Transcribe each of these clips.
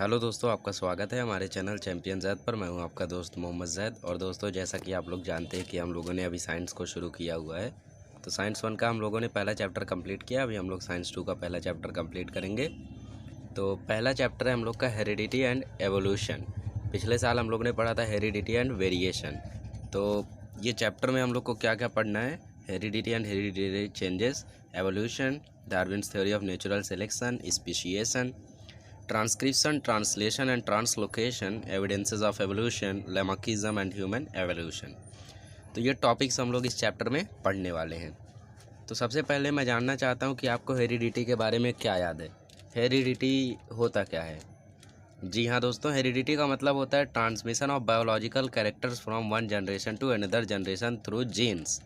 Hello दोस्तों, आपका स्वागत है हमारे चैनल चैंपियन जैद पर। मैं हूं आपका दोस्त मोहम्मद जैद। और दोस्तों, जैसा कि आप लोग जानते हैं कि हम लोगों ने अभी साइंस को शुरू किया हुआ है। तो साइंस 1 का हम लोगों ने पहला चैप्टर कंप्लीट किया। अभी हम लोग साइंस 2 का पहला चैप्टर कंप्लीट करेंगे। तो पहला चैप्टर है हम लोग का हेरिडिटी एंड एवोल्यूशन। पिछले साल हम लोग ने पढ़ा था हेरिडिटी एंड वेरिएशन। तो ये चैप्टर में हम लोग को क्या क्या पढ़ना है? Heredity and hereditary changes, evolution, Darwin's theory of natural selection, speciation, transcription, translation and translocation, evidences of evolution, Lamarckism and human evolution. तो ये टॉपिक्स हम लोग इस चैप्टर में पढ़ने वाले हैं। तो सबसे पहले मैं जानना चाहता हूँ कि आपको हेरिडिटी के बारे में क्या याद है। हेरिडिटी होता क्या है? जी हाँ दोस्तों, हेरिडिटी का मतलब होता है transmission of biological characters from one generation to another generation through genes.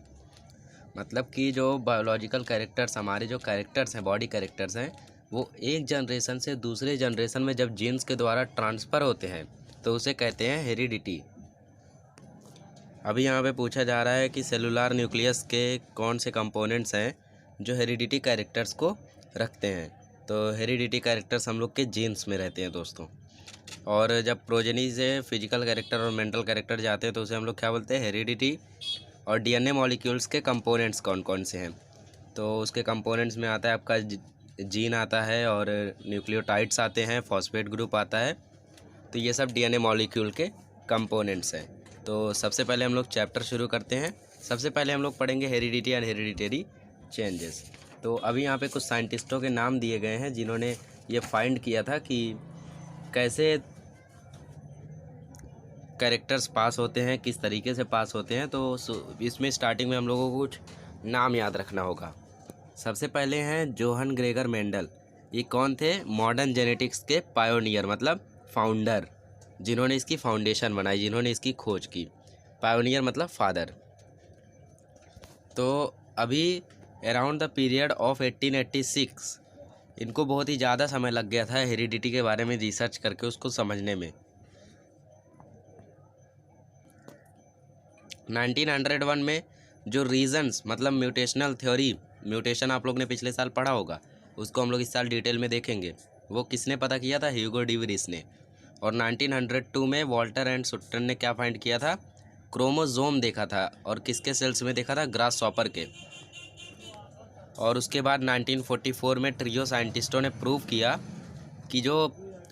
मतलब कि जो बायोलॉजिकल कैरेक्टर्स, हमारे जो कैरेक्टर्स हैं, बॉडी कैरेक्टर्स हैं, वो एक जनरेशन से दूसरे जनरेशन में जब जीन्स के द्वारा ट्रांसफ़र होते हैं तो उसे कहते हैं हेरिडिटी। अभी यहाँ पे पूछा जा रहा है कि सेलुलर न्यूक्लियस के कौन से कंपोनेंट्स हैं जो हेरिडिटी कैरेक्टर्स को रखते हैं। तो हेरिडिटी कैरेक्टर्स हम लोग के जीन्स में रहते हैं दोस्तों। और जब प्रोजेनी से फिजिकल कैरेक्टर और मेंटल कैरेक्टर जाते हैं तो उसे हम लोग क्या बोलते हैं? हेरिडिटी। और डीएनए मॉलिक्यूल्स के कंपोनेंट्स कौन कौन से हैं? तो उसके कंपोनेंट्स में आता है आपका जीन आता है, और न्यूक्लियोटाइड्स आते हैं, फॉस्फेट ग्रुप आता है। तो ये सब डीएनए मॉलिक्यूल के कंपोनेंट्स हैं। तो सबसे पहले हम लोग चैप्टर शुरू करते हैं। सबसे पहले हम लोग पढ़ेंगे हेरिडिटी एंड हेरिडिटरी चेंजेस। तो अभी यहाँ पे कुछ साइंटिस्टों के नाम दिए गए हैं जिन्होंने ये फाइंड किया था कि कैसे कैरेक्टर्स पास होते हैं, किस तरीके से पास होते हैं। तो इसमें स्टार्टिंग में हम लोगों को कुछ नाम याद रखना होगा। सबसे पहले हैं जोहन ग्रेगर मेंडल। ये कौन थे? मॉडर्न जेनेटिक्स के पायोनियर, मतलब फाउंडर, जिन्होंने इसकी फाउंडेशन बनाई, जिन्होंने इसकी खोज की। पायोनियर मतलब फादर। तो अभी अराउंड द पीरियड ऑफ 1886 इनको बहुत ही ज़्यादा समय लग गया था हेरिडिटी के बारे में रिसर्च करके उसको समझने में। 1901 में जो रीजन्स, मतलब म्यूटेशनल थ्योरी, म्यूटेशन आप लोग ने पिछले साल पढ़ा होगा, उसको हम लोग इस साल डिटेल में देखेंगे। वो किसने पता किया था? ह्यूगो डिवरिस ने। और 1902 में वॉल्टर एंड सुट्टन ने क्या फाइंड किया था? क्रोमोजोम देखा था। और किसके सेल्स में देखा था? ग्रास शॉपर के। और उसके बाद 1944 में ट्रियो साइंटिस्टों ने प्रूव किया कि जो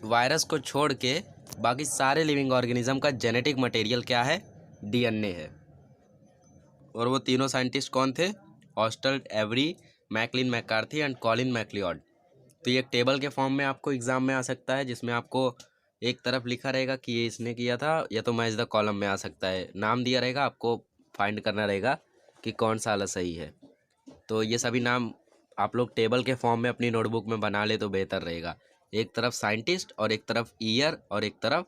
वायरस को छोड़ के बाकी सारे लिविंग ऑर्गेनिज्म का जेनेटिक मटेरियल क्या है? डीएनए है। और वो तीनों साइंटिस्ट कौन थे? Oswald Avery, Maclyn McCarty and Colin MacLeod. तो ये एक टेबल के फॉर्म में आपको एग्जाम में आ सकता है, जिसमें आपको एक तरफ लिखा रहेगा कि ये इसने किया था, या तो मैच द कॉलम में आ सकता है। नाम दिया रहेगा, आपको फाइंड करना रहेगा कि कौन सा वाला सही है। तो ये सभी नाम आप लोग टेबल के फॉर्म में अपनी नोटबुक में बना ले तो बेहतर रहेगा। एक तरफ साइंटिस्ट और एक तरफ ईयर और एक तरफ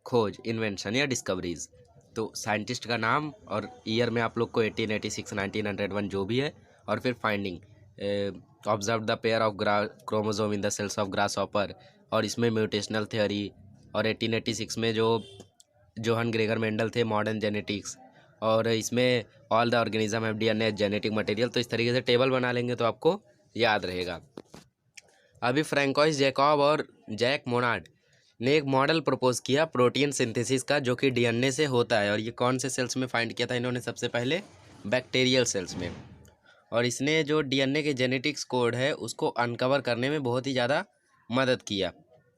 खोज, इन्वेंशन या डिस्कवरीज। तो साइंटिस्ट का नाम और ईयर में आप लोग को 1886, 1901 जो भी है, और फिर finding, observe the pair of chromosome in the cells of grasshopper, और इसमें म्यूटेशनल थ्योरी। और 1886 में जो जोहन ग्रेगर मेंडल थे, मॉडर्न जेनेटिक्स। और इसमें all the organism have DNA genetic material. तो इस तरीके से टेबल बना लेंगे तो आपको याद रहेगा। अभी फ्रैंकोइस जैकब और जैक मोनार्ड ने एक मॉडल प्रपोज किया प्रोटीन सिंथेसिस का, जो कि डीएनए से होता है। और ये कौन से सेल्स में फाइंड किया था इन्होंने? सबसे पहले बैक्टीरियल सेल्स में। और इसने जो डीएनए के जेनेटिक्स कोड है उसको अनकवर करने में बहुत ही ज़्यादा मदद किया,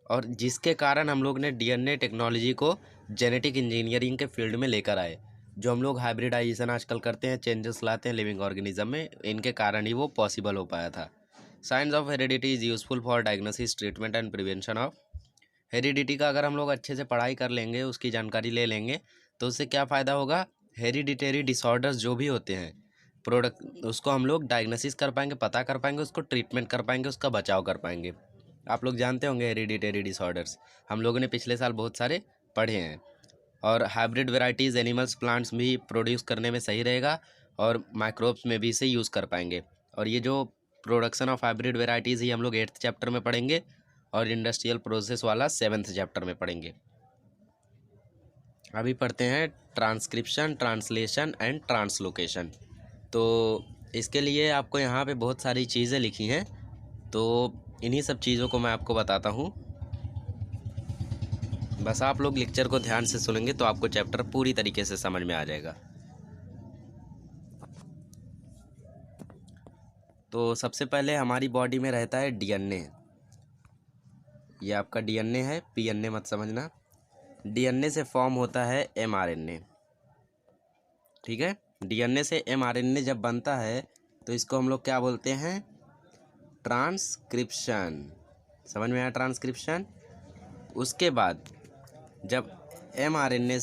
और जिसके कारण हम लोग ने डीएनए टेक्नोलॉजी को जेनेटिक इंजीनियरिंग के फील्ड में लेकर आए। जो हम लोग हाइब्रिडाइजेशन आजकल करते हैं, चेंजेस लाते हैं लिविंग ऑर्गेनिज्म में, इनके कारण ही वो पॉसिबल हो पाया था। Science of heredity is useful for diagnosis, treatment and prevention of heredity का अगर हम लोग अच्छे से पढ़ाई कर लेंगे, उसकी जानकारी ले लेंगे, तो उससे क्या फ़ायदा होगा? हेरिडिटरी डिसऑर्डर्स जो भी होते हैं, प्रोडक्ट, उसको हम लोग डायग्नोसिस कर पाएंगे, पता कर पाएंगे, उसको ट्रीटमेंट कर पाएंगे, उसका बचाव कर पाएंगे। आप लोग जानते होंगे हेरिडिटरी डिसऑर्डर्स, हम लोगों ने पिछले साल बहुत सारे पढ़े हैं। और हाइब्रिड वेराइटीज़, एनिमल्स, प्लांट्स भी प्रोड्यूस करने में सही रहेगा, और माइक्रोब्स में भी इसे यूज़ कर पाएंगे। और ये जो प्रोडक्शन ऑफ हाइब्रिड वेराइटीज़ ही हम लोग 8th चैप्टर में पढ़ेंगे, और इंडस्ट्रियल प्रोसेस वाला 7th चैप्टर में पढ़ेंगे। अभी पढ़ते हैं ट्रांसक्रिप्शन, ट्रांसलेशन एंड ट्रांसलोकेशन। तो इसके लिए आपको यहाँ पे बहुत सारी चीज़ें लिखी हैं, तो इन्हीं सब चीज़ों को मैं आपको बताता हूँ। बस आप लोग लेक्चर को ध्यान से सुनेंगे तो आपको चैप्टर पूरी तरीके से समझ में आ जाएगा। तो सबसे पहले हमारी बॉडी में रहता है डीएनए। ये आपका डीएनए है, पीएनए मत समझना। डीएनए से फॉर्म होता है एमआरएनए। ठीक है, डीएनए से एमआरएनए जब बनता है तो इसको हम लोग क्या बोलते हैं? ट्रांसक्रिप्शन। समझ में आया ट्रांसक्रिप्शन? उसके बाद जब एमआरएनए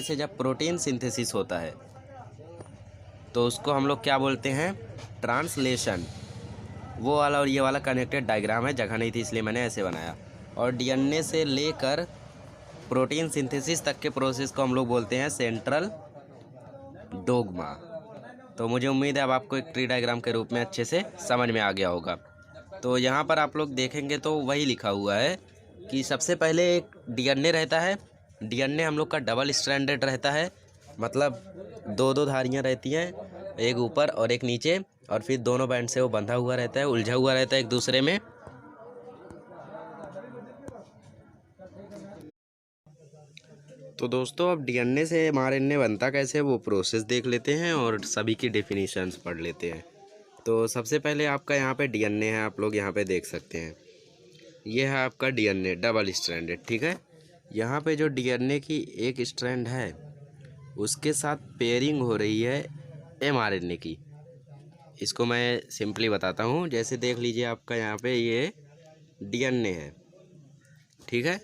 से जब प्रोटीन सिंथेसिस होता है तो उसको हम लोग क्या बोलते हैं? ट्रांसलेशन। वो वाला और ये वाला कनेक्टेड डायग्राम है, जगह नहीं थी इसलिए मैंने ऐसे बनाया। और डीएनए से लेकर प्रोटीन सिंथेसिस तक के प्रोसेस को हम लोग बोलते हैं सेंट्रल डोग्मा। तो मुझे उम्मीद है अब आपको एक ट्री डायग्राम के रूप में अच्छे से समझ में आ गया होगा। तो यहाँ पर आप लोग देखेंगे तो वही लिखा हुआ है कि सबसे पहले एक डीएनए रहता है। डीएनए हम लोग का डबल स्ट्रैंडेड रहता है, मतलब दो दो धारियाँ रहती हैं, एक ऊपर और एक नीचे, और फिर दोनों बैंड से वो बंधा हुआ रहता है, उलझा हुआ रहता है एक दूसरे में। तो दोस्तों अब डीएनए से एमआरएनए बनता कैसे वो प्रोसेस देख लेते हैं और सभी की डेफिनेशंस पढ़ लेते हैं। तो सबसे पहले आपका यहाँ पे डीएनए है, आप लोग यहाँ पे देख सकते हैं। ये है आपका डीएनए डबल स्ट्रैंडेड। ठीक है, यहाँ पे जो डीएनए की एक स्ट्रैंड है उसके साथ पेयरिंग हो रही है एमआरएनए की। इसको मैं सिंपली बताता हूँ। जैसे देख लीजिए आपका यहाँ पे ये डीएनए है, ठीक है,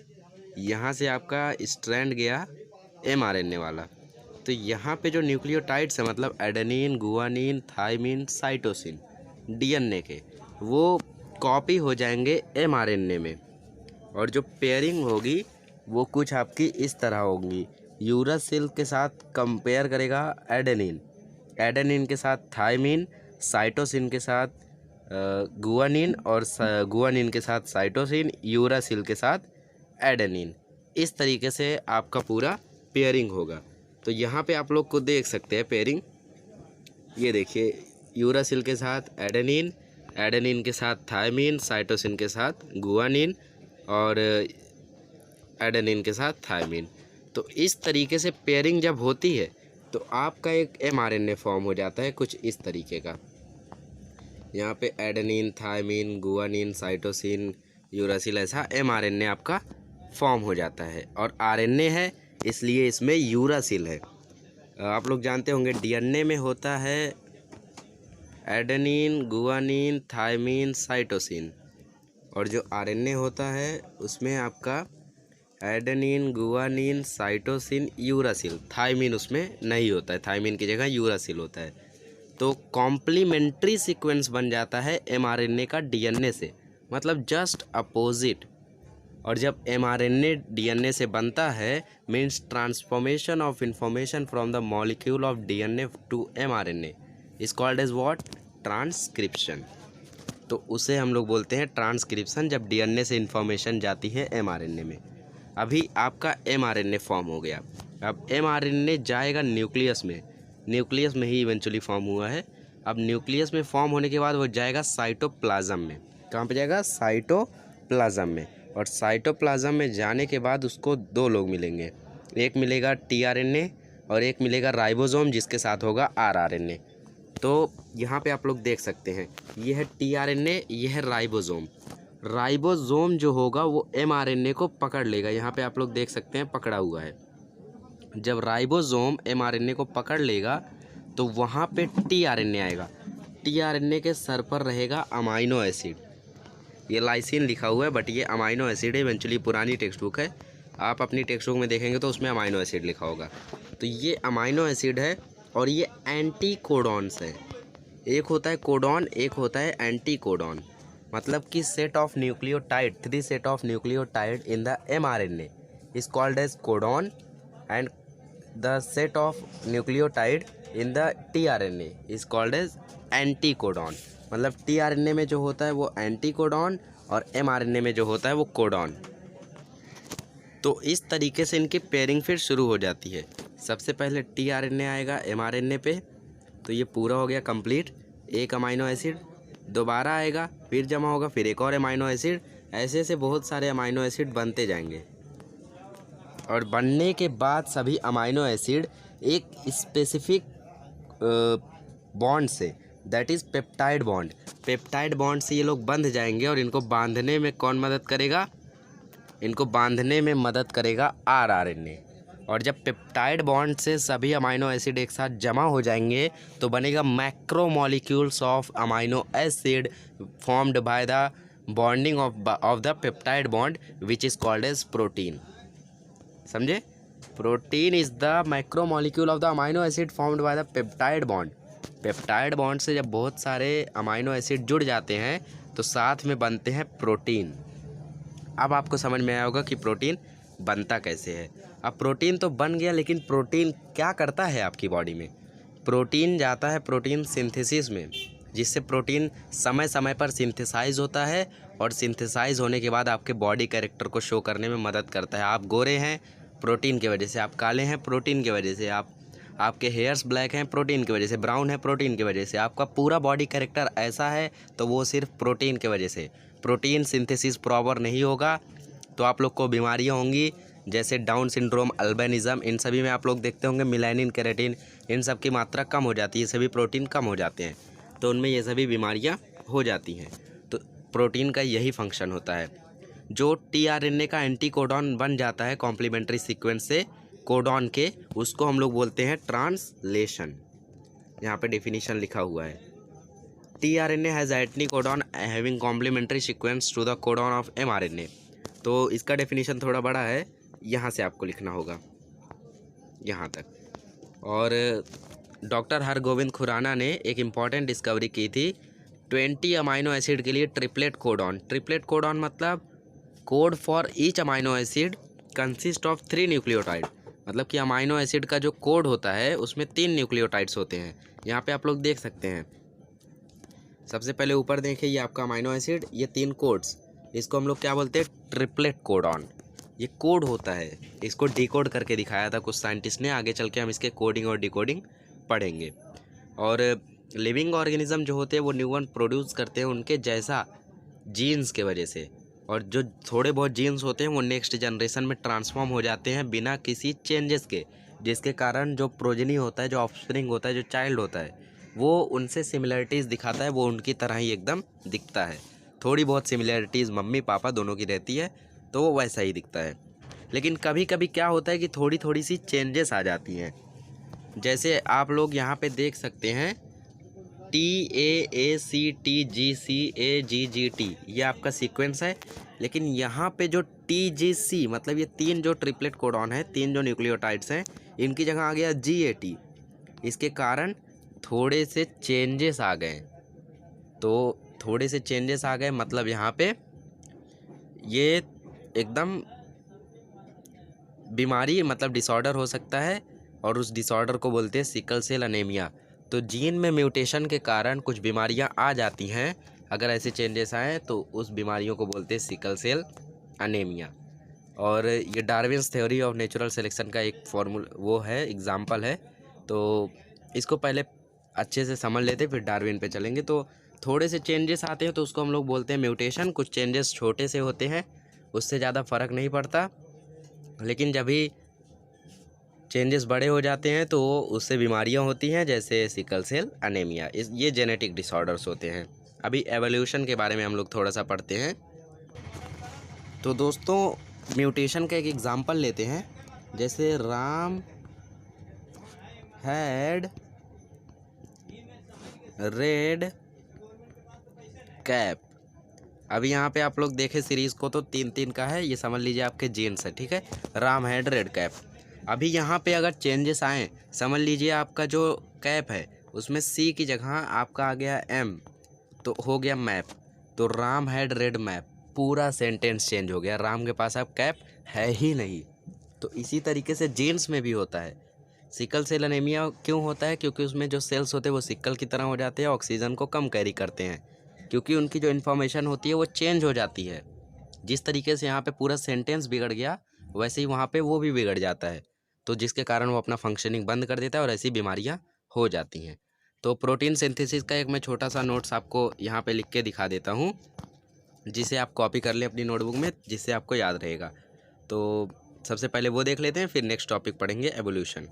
यहाँ से आपका स्ट्रैंड गया एमआरएनए वाला। तो यहाँ पे जो न्यूक्लियोटाइड्स है, मतलब adenine, guanine, thymine, cytosine DNA के, वो कॉपी हो जाएंगे एमआरएनए में। और जो पेयरिंग होगी वो कुछ आपकी इस तरह होगी। यूरासिल के साथ कंपेयर करेगा एडेनिन, एडेनिन के साथ थाइमिन, साइटोसिन के साथ गुआनिन, और गुआनिन के साथ साइटोसिन, यूरासिल के साथ एडेनिन। इस तरीके से आपका पूरा पेयरिंग होगा। तो यहाँ पे आप लोग को देख सकते हैं पेयरिंग। ये देखिए, यूरासिल के साथ एडेनिन, एडेनिन के साथ थाइमिन, साइटोसिन के साथ गुआनिन, और एडेनिन के साथ थाइमिन। तो इस तरीके से पेयरिंग जब होती है तो आपका एक एमआरएनए फॉर्म हो जाता है कुछ इस तरीके का। यहाँ पे adenine, thymine, guanine, cytosine, uracil, ऐसा एमआरएनए आपका फॉर्म हो जाता है। और आरएनए है इसलिए इसमें यूरासिल है। आप लोग जानते होंगे डीएनए में होता है एडेनिन, गुआनिन, थाइमिन, साइटोसिन, और जो आरएनए होता है उसमें आपका adenine, guanine, cytosine, uracil. Thymine उसमें नहीं होता है, थाइमिन की जगह यूरासिल होता है। तो कॉम्प्लीमेंट्री सीक्वेंस बन जाता है एमआरएनए का डीएनए से, मतलब जस्ट अपोजिट। और जब एमआरएनए डीएनए से बनता है means transformation of information from the molecule of DNA to mRNA is called as what? Transcription. तो उसे हम लोग बोलते हैं ट्रांसक्रिप्शन, जब डीएनए से इंफॉर्मेशन जाती है एमआरएनए में। अभी आपका एमआरएनए फॉर्म हो गया। अब एमआरएनए जाएगा न्यूक्लियस में, न्यूक्लियस में ही इवेंचुअली फॉर्म हुआ है। अब न्यूक्लियस में फॉर्म होने के बाद वो जाएगा साइटोप्लाज्म में। कहाँ पे जाएगा? साइटोप्लाज्म में। और साइटोप्लाज्म में जाने के बाद उसको दो लोग मिलेंगे, एक मिलेगा टीआरएनए और एक मिलेगा राइबोसोम, जिसके साथ होगा आरआरएनए। तो यहाँ पे आप लोग देख सकते हैं, ये है टीआरएनए, ये है राइबोसोम। राइबोसोम जो होगा वो एमआरएनए को पकड़ लेगा। यहाँ पे आप लोग देख सकते हैं पकड़ा हुआ है। जब राइबोसोम एमआरएनए को पकड़ लेगा तो वहाँ पे टीआरएनए आएगा। टीआरएनए के सर पर रहेगा अमाइनो एसिड। ये लाइसिन लिखा हुआ है बट ये अमाइनो एसिड है। इवेंचुअली पुरानी टेक्स्ट बुक है, आप अपनी टेक्स्ट बुक में देखेंगे तो उसमें अमाइनो एसिड लिखा होगा। तो ये अमाइनो एसिड है और ये एंटी कोडॉन्स है। एक होता है कोडॉन, एक होता है एंटी कोडॉन। मतलब कि set of nucleotide, 3 set of nucleotide in the mRNA is called as codon, and the set of nucleotide in the tRNA is called as anti codon. मतलब टीआरएनए में जो होता है वो एंटी कोडॉन और mRNA में जो होता है वो कोडॉन। तो इस तरीके से इनकी पेयरिंग फिर शुरू हो जाती है। सबसे पहले टीआरएनए आएगा एमआरएनए पे, तो ये पूरा हो गया कंप्लीट। एक अमाइनो एसिड दोबारा आएगा, फिर जमा होगा, फिर एक और अमाइनो एसिड, ऐसे ऐसे बहुत सारे अमाइनो एसिड बनते जाएंगे और बनने के बाद सभी अमाइनो एसिड एक स्पेसिफिक बॉन्ड से, that is peptide bond, peptide bond से ये लोग बंध जाएंगे और इनको बांधने में कौन मदद करेगा? इनको बांधने में मदद करेगा आरआरएनए। और जब पेप्टाइड बॉन्ड से सभी अमाइनो एसिड एक साथ जमा हो जाएंगे तो बनेगा macromolecules of amino acid formed by the bonding of the peptide bond which is called as protein. समझे? Protein is the macromolecule of the amino acid formed by the peptide bond. Peptide bond से जब बहुत सारे amino acid जुड़ जाते हैं तो साथ में बनते हैं प्रोटीन। अब आपको समझ में आया होगा कि प्रोटीन बनता कैसे है। अब प्रोटीन तो बन गया, लेकिन प्रोटीन क्या करता है आपकी बॉडी में? प्रोटीन जाता है प्रोटीन सिंथेसिस में, जिससे प्रोटीन समय समय पर सिंथेसाइज होता है और सिंथेसाइज होने के बाद आपके बॉडी कैरेक्टर को शो करने में मदद करता है। आप गोरे हैं प्रोटीन की वजह से, आप काले हैं प्रोटीन की वजह से, आपके हेयर्स ब्लैक हैं प्रोटीन की वजह से, ब्राउन है प्रोटीन की वजह से, आपका पूरा बॉडी कैरेक्टर ऐसा है तो वो सिर्फ प्रोटीन की वजह से। प्रोटीन सिंथेसिस प्रॉपर नहीं होगा तो आप लोग को बीमारियां होंगी, जैसे डाउन सिंड्रोम, अल्बिनिज्म। इन सभी में आप लोग देखते होंगे मिलेनिन, केराटिन, इन सब की मात्रा कम हो जाती है, सभी प्रोटीन कम हो जाते हैं तो उनमें ये सभी बीमारियां हो जाती हैं। तो प्रोटीन का यही फंक्शन होता है। जो टीआरएनए का एंटीकोडॉन बन जाता है कॉम्प्लीमेंट्री सीक्वेंस से कोडॉन के, उसको हम लोग बोलते हैं ट्रांसलेशन। यहाँ पे डेफिनेशन लिखा हुआ है, tRNA has anticodon having complementary sequence to the codon of mRNA. तो इसका डेफिनेशन थोड़ा बड़ा है, यहाँ से आपको लिखना होगा यहाँ तक। और डॉक्टर हरगोविंद खुराना ने एक इम्पॉर्टेंट डिस्कवरी की थी 20 अमाइनो एसिड के लिए ट्रिपलेट कोडॉन। ट्रिपलेट कोडॉन मतलब code for each amino acid consist of 3 nucleotide. मतलब कि अमाइनो एसिड का जो कोड होता है उसमें 3 न्यूक्लियोटाइड्स होते हैं। यहाँ पे आप लोग देख सकते हैं, सबसे पहले ऊपर देखिए, ये आपका अमाइनो एसिड, ये 3 कोड्स, इसको हम लोग क्या बोलते हैं? Triplet codon. ये कोड होता है, इसको डिकोड करके दिखाया था कुछ साइंटिस्ट ने। आगे चल के हम इसके कोडिंग और डिकोडिंग पढ़ेंगे। और लिविंग ऑर्गेनिज्म जो होते हैं वो न्यूरॉन प्रोड्यूस करते हैं उनके जैसा जीन्स के वजह से, और जो थोड़े बहुत जीन्स होते हैं वो नेक्स्ट जनरेशन में ट्रांसफॉर्म हो जाते हैं बिना किसी चेंजेस के, जिसके कारण जो प्रोजेनी होता है, जो ऑफस्प्रिंग होता है, जो चाइल्ड होता है, वो उनसे सिमिलरिटीज़ दिखाता है, वो उनकी तरह ही एकदम दिखता है। थोड़ी बहुत सिमिलरिटीज़ मम्मी पापा दोनों की रहती है तो वो वैसा ही दिखता है। लेकिन कभी कभी क्या होता है कि थोड़ी थोड़ी सी चेंजेस आ जाती हैं। जैसे आप लोग यहाँ पे देख सकते हैं TAACTGCAGGT, ये आपका सीक्वेंस है। लेकिन यहाँ पे जो TGC, मतलब ये 3 जो ट्रिपलेट कोडॉन है, 3 जो न्यूक्लियोटाइड्स हैं, इनकी जगह आ गया GAT। इसके कारण थोड़े से चेंजेस आ गए। तो थोड़े से चेंजेस आ गए मतलब यहाँ पे ये एकदम बीमारी, मतलब डिसऑर्डर हो सकता है, और उस डिसऑर्डर को बोलते हैं सिकल सेल अनेमिया। तो जीन में म्यूटेशन के कारण कुछ बीमारियां आ जाती हैं, अगर ऐसे चेंजेस आए तो उस बीमारियों को बोलते हैं सिकल सेल अनेमिया। और ये Darwin's theory of natural selection का एक वो है, एग्जाम्पल है। तो इसको पहले अच्छे से समझ लेते फिर डार्विन पे चलेंगे। तो थोड़े से चेंजेस आते हैं तो उसको हम लोग बोलते हैं म्यूटेशन। कुछ चेंजेस छोटे से होते हैं, उससे ज़्यादा फ़र्क नहीं पड़ता, लेकिन जब भी चेंजेस बड़े हो जाते हैं तो उससे बीमारियां होती हैं, जैसे सिकल सेल अनेमिया। ये जेनेटिक डिसऑर्डर्स होते हैं। अभी एवोल्यूशन के बारे में हम लोग थोड़ा सा पढ़ते हैं। तो दोस्तों म्यूटेशन का एक एग्जांपल लेते हैं, जैसे राम हैड रेड कैप। अभी यहाँ पे आप लोग देखें सीरीज़ को तो 3-3 का है, ये समझ लीजिए आपके जीन्स है, ठीक है। Ram had read cap. अभी यहाँ पे अगर चेंजेस आए, समझ लीजिए आपका जो कैप है उसमें C की जगह आपका आ गया M, तो हो गया मैप। तो राम हैड रेड मैप, पूरा सेंटेंस चेंज हो गया, राम के पास अब कैप है ही नहीं। तो इसी तरीके से जीन्स में भी होता है। सिकल सेल अनेमिया क्यों होता है? क्योंकि उसमें जो सेल्स होते हैं वो सिकल की तरह हो जाते हैं, ऑक्सीजन को कम कैरी करते हैं, क्योंकि उनकी जो इन्फॉर्मेशन होती है वो चेंज हो जाती है। जिस तरीके से यहाँ पे पूरा सेंटेंस बिगड़ गया, वैसे ही वहाँ पे वो भी बिगड़ जाता है, तो जिसके कारण वो अपना फंक्शनिंग बंद कर देता है और ऐसी बीमारियाँ हो जाती हैं। तो प्रोटीन सिंथेसिस का एक मैं छोटा सा नोट्स आपको यहाँ पे लिख के दिखा देता हूँ। जिसे आप कॉपी कर लें अपनी नोटबुक में, जिससे आपको याद रहेगा। तो सबसे पहले वो देख लेते हैं, फिर नेक्स्ट टॉपिक पढ़ेंगे एवोल्यूशन।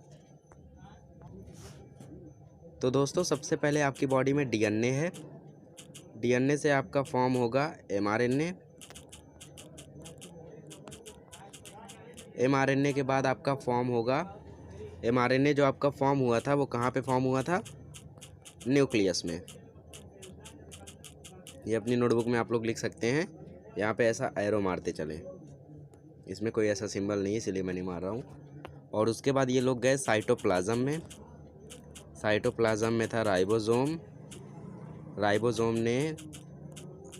तो दोस्तों सबसे पहले आपकी बॉडी में डीएनए है। डीएनए से आपका फॉर्म होगा एमआरएनए। एमआरएनए के बाद आपका फॉर्म होगा, एमआरएनए जो आपका फॉर्म हुआ था वो कहाँ पे फॉर्म हुआ था? न्यूक्लियस में। ये अपनी नोटबुक में आप लोग लिख सकते हैं, यहाँ पे ऐसा एरो मारते चलें। इसमें कोई ऐसा सिंबल नहीं है इसलिए मैं नहीं मार रहा हूँ। और उसके बाद ये लोग गए साइटोप्लाज्म में। साइटोप्लाज्म में था राइबोसोम। राइबोसोम ने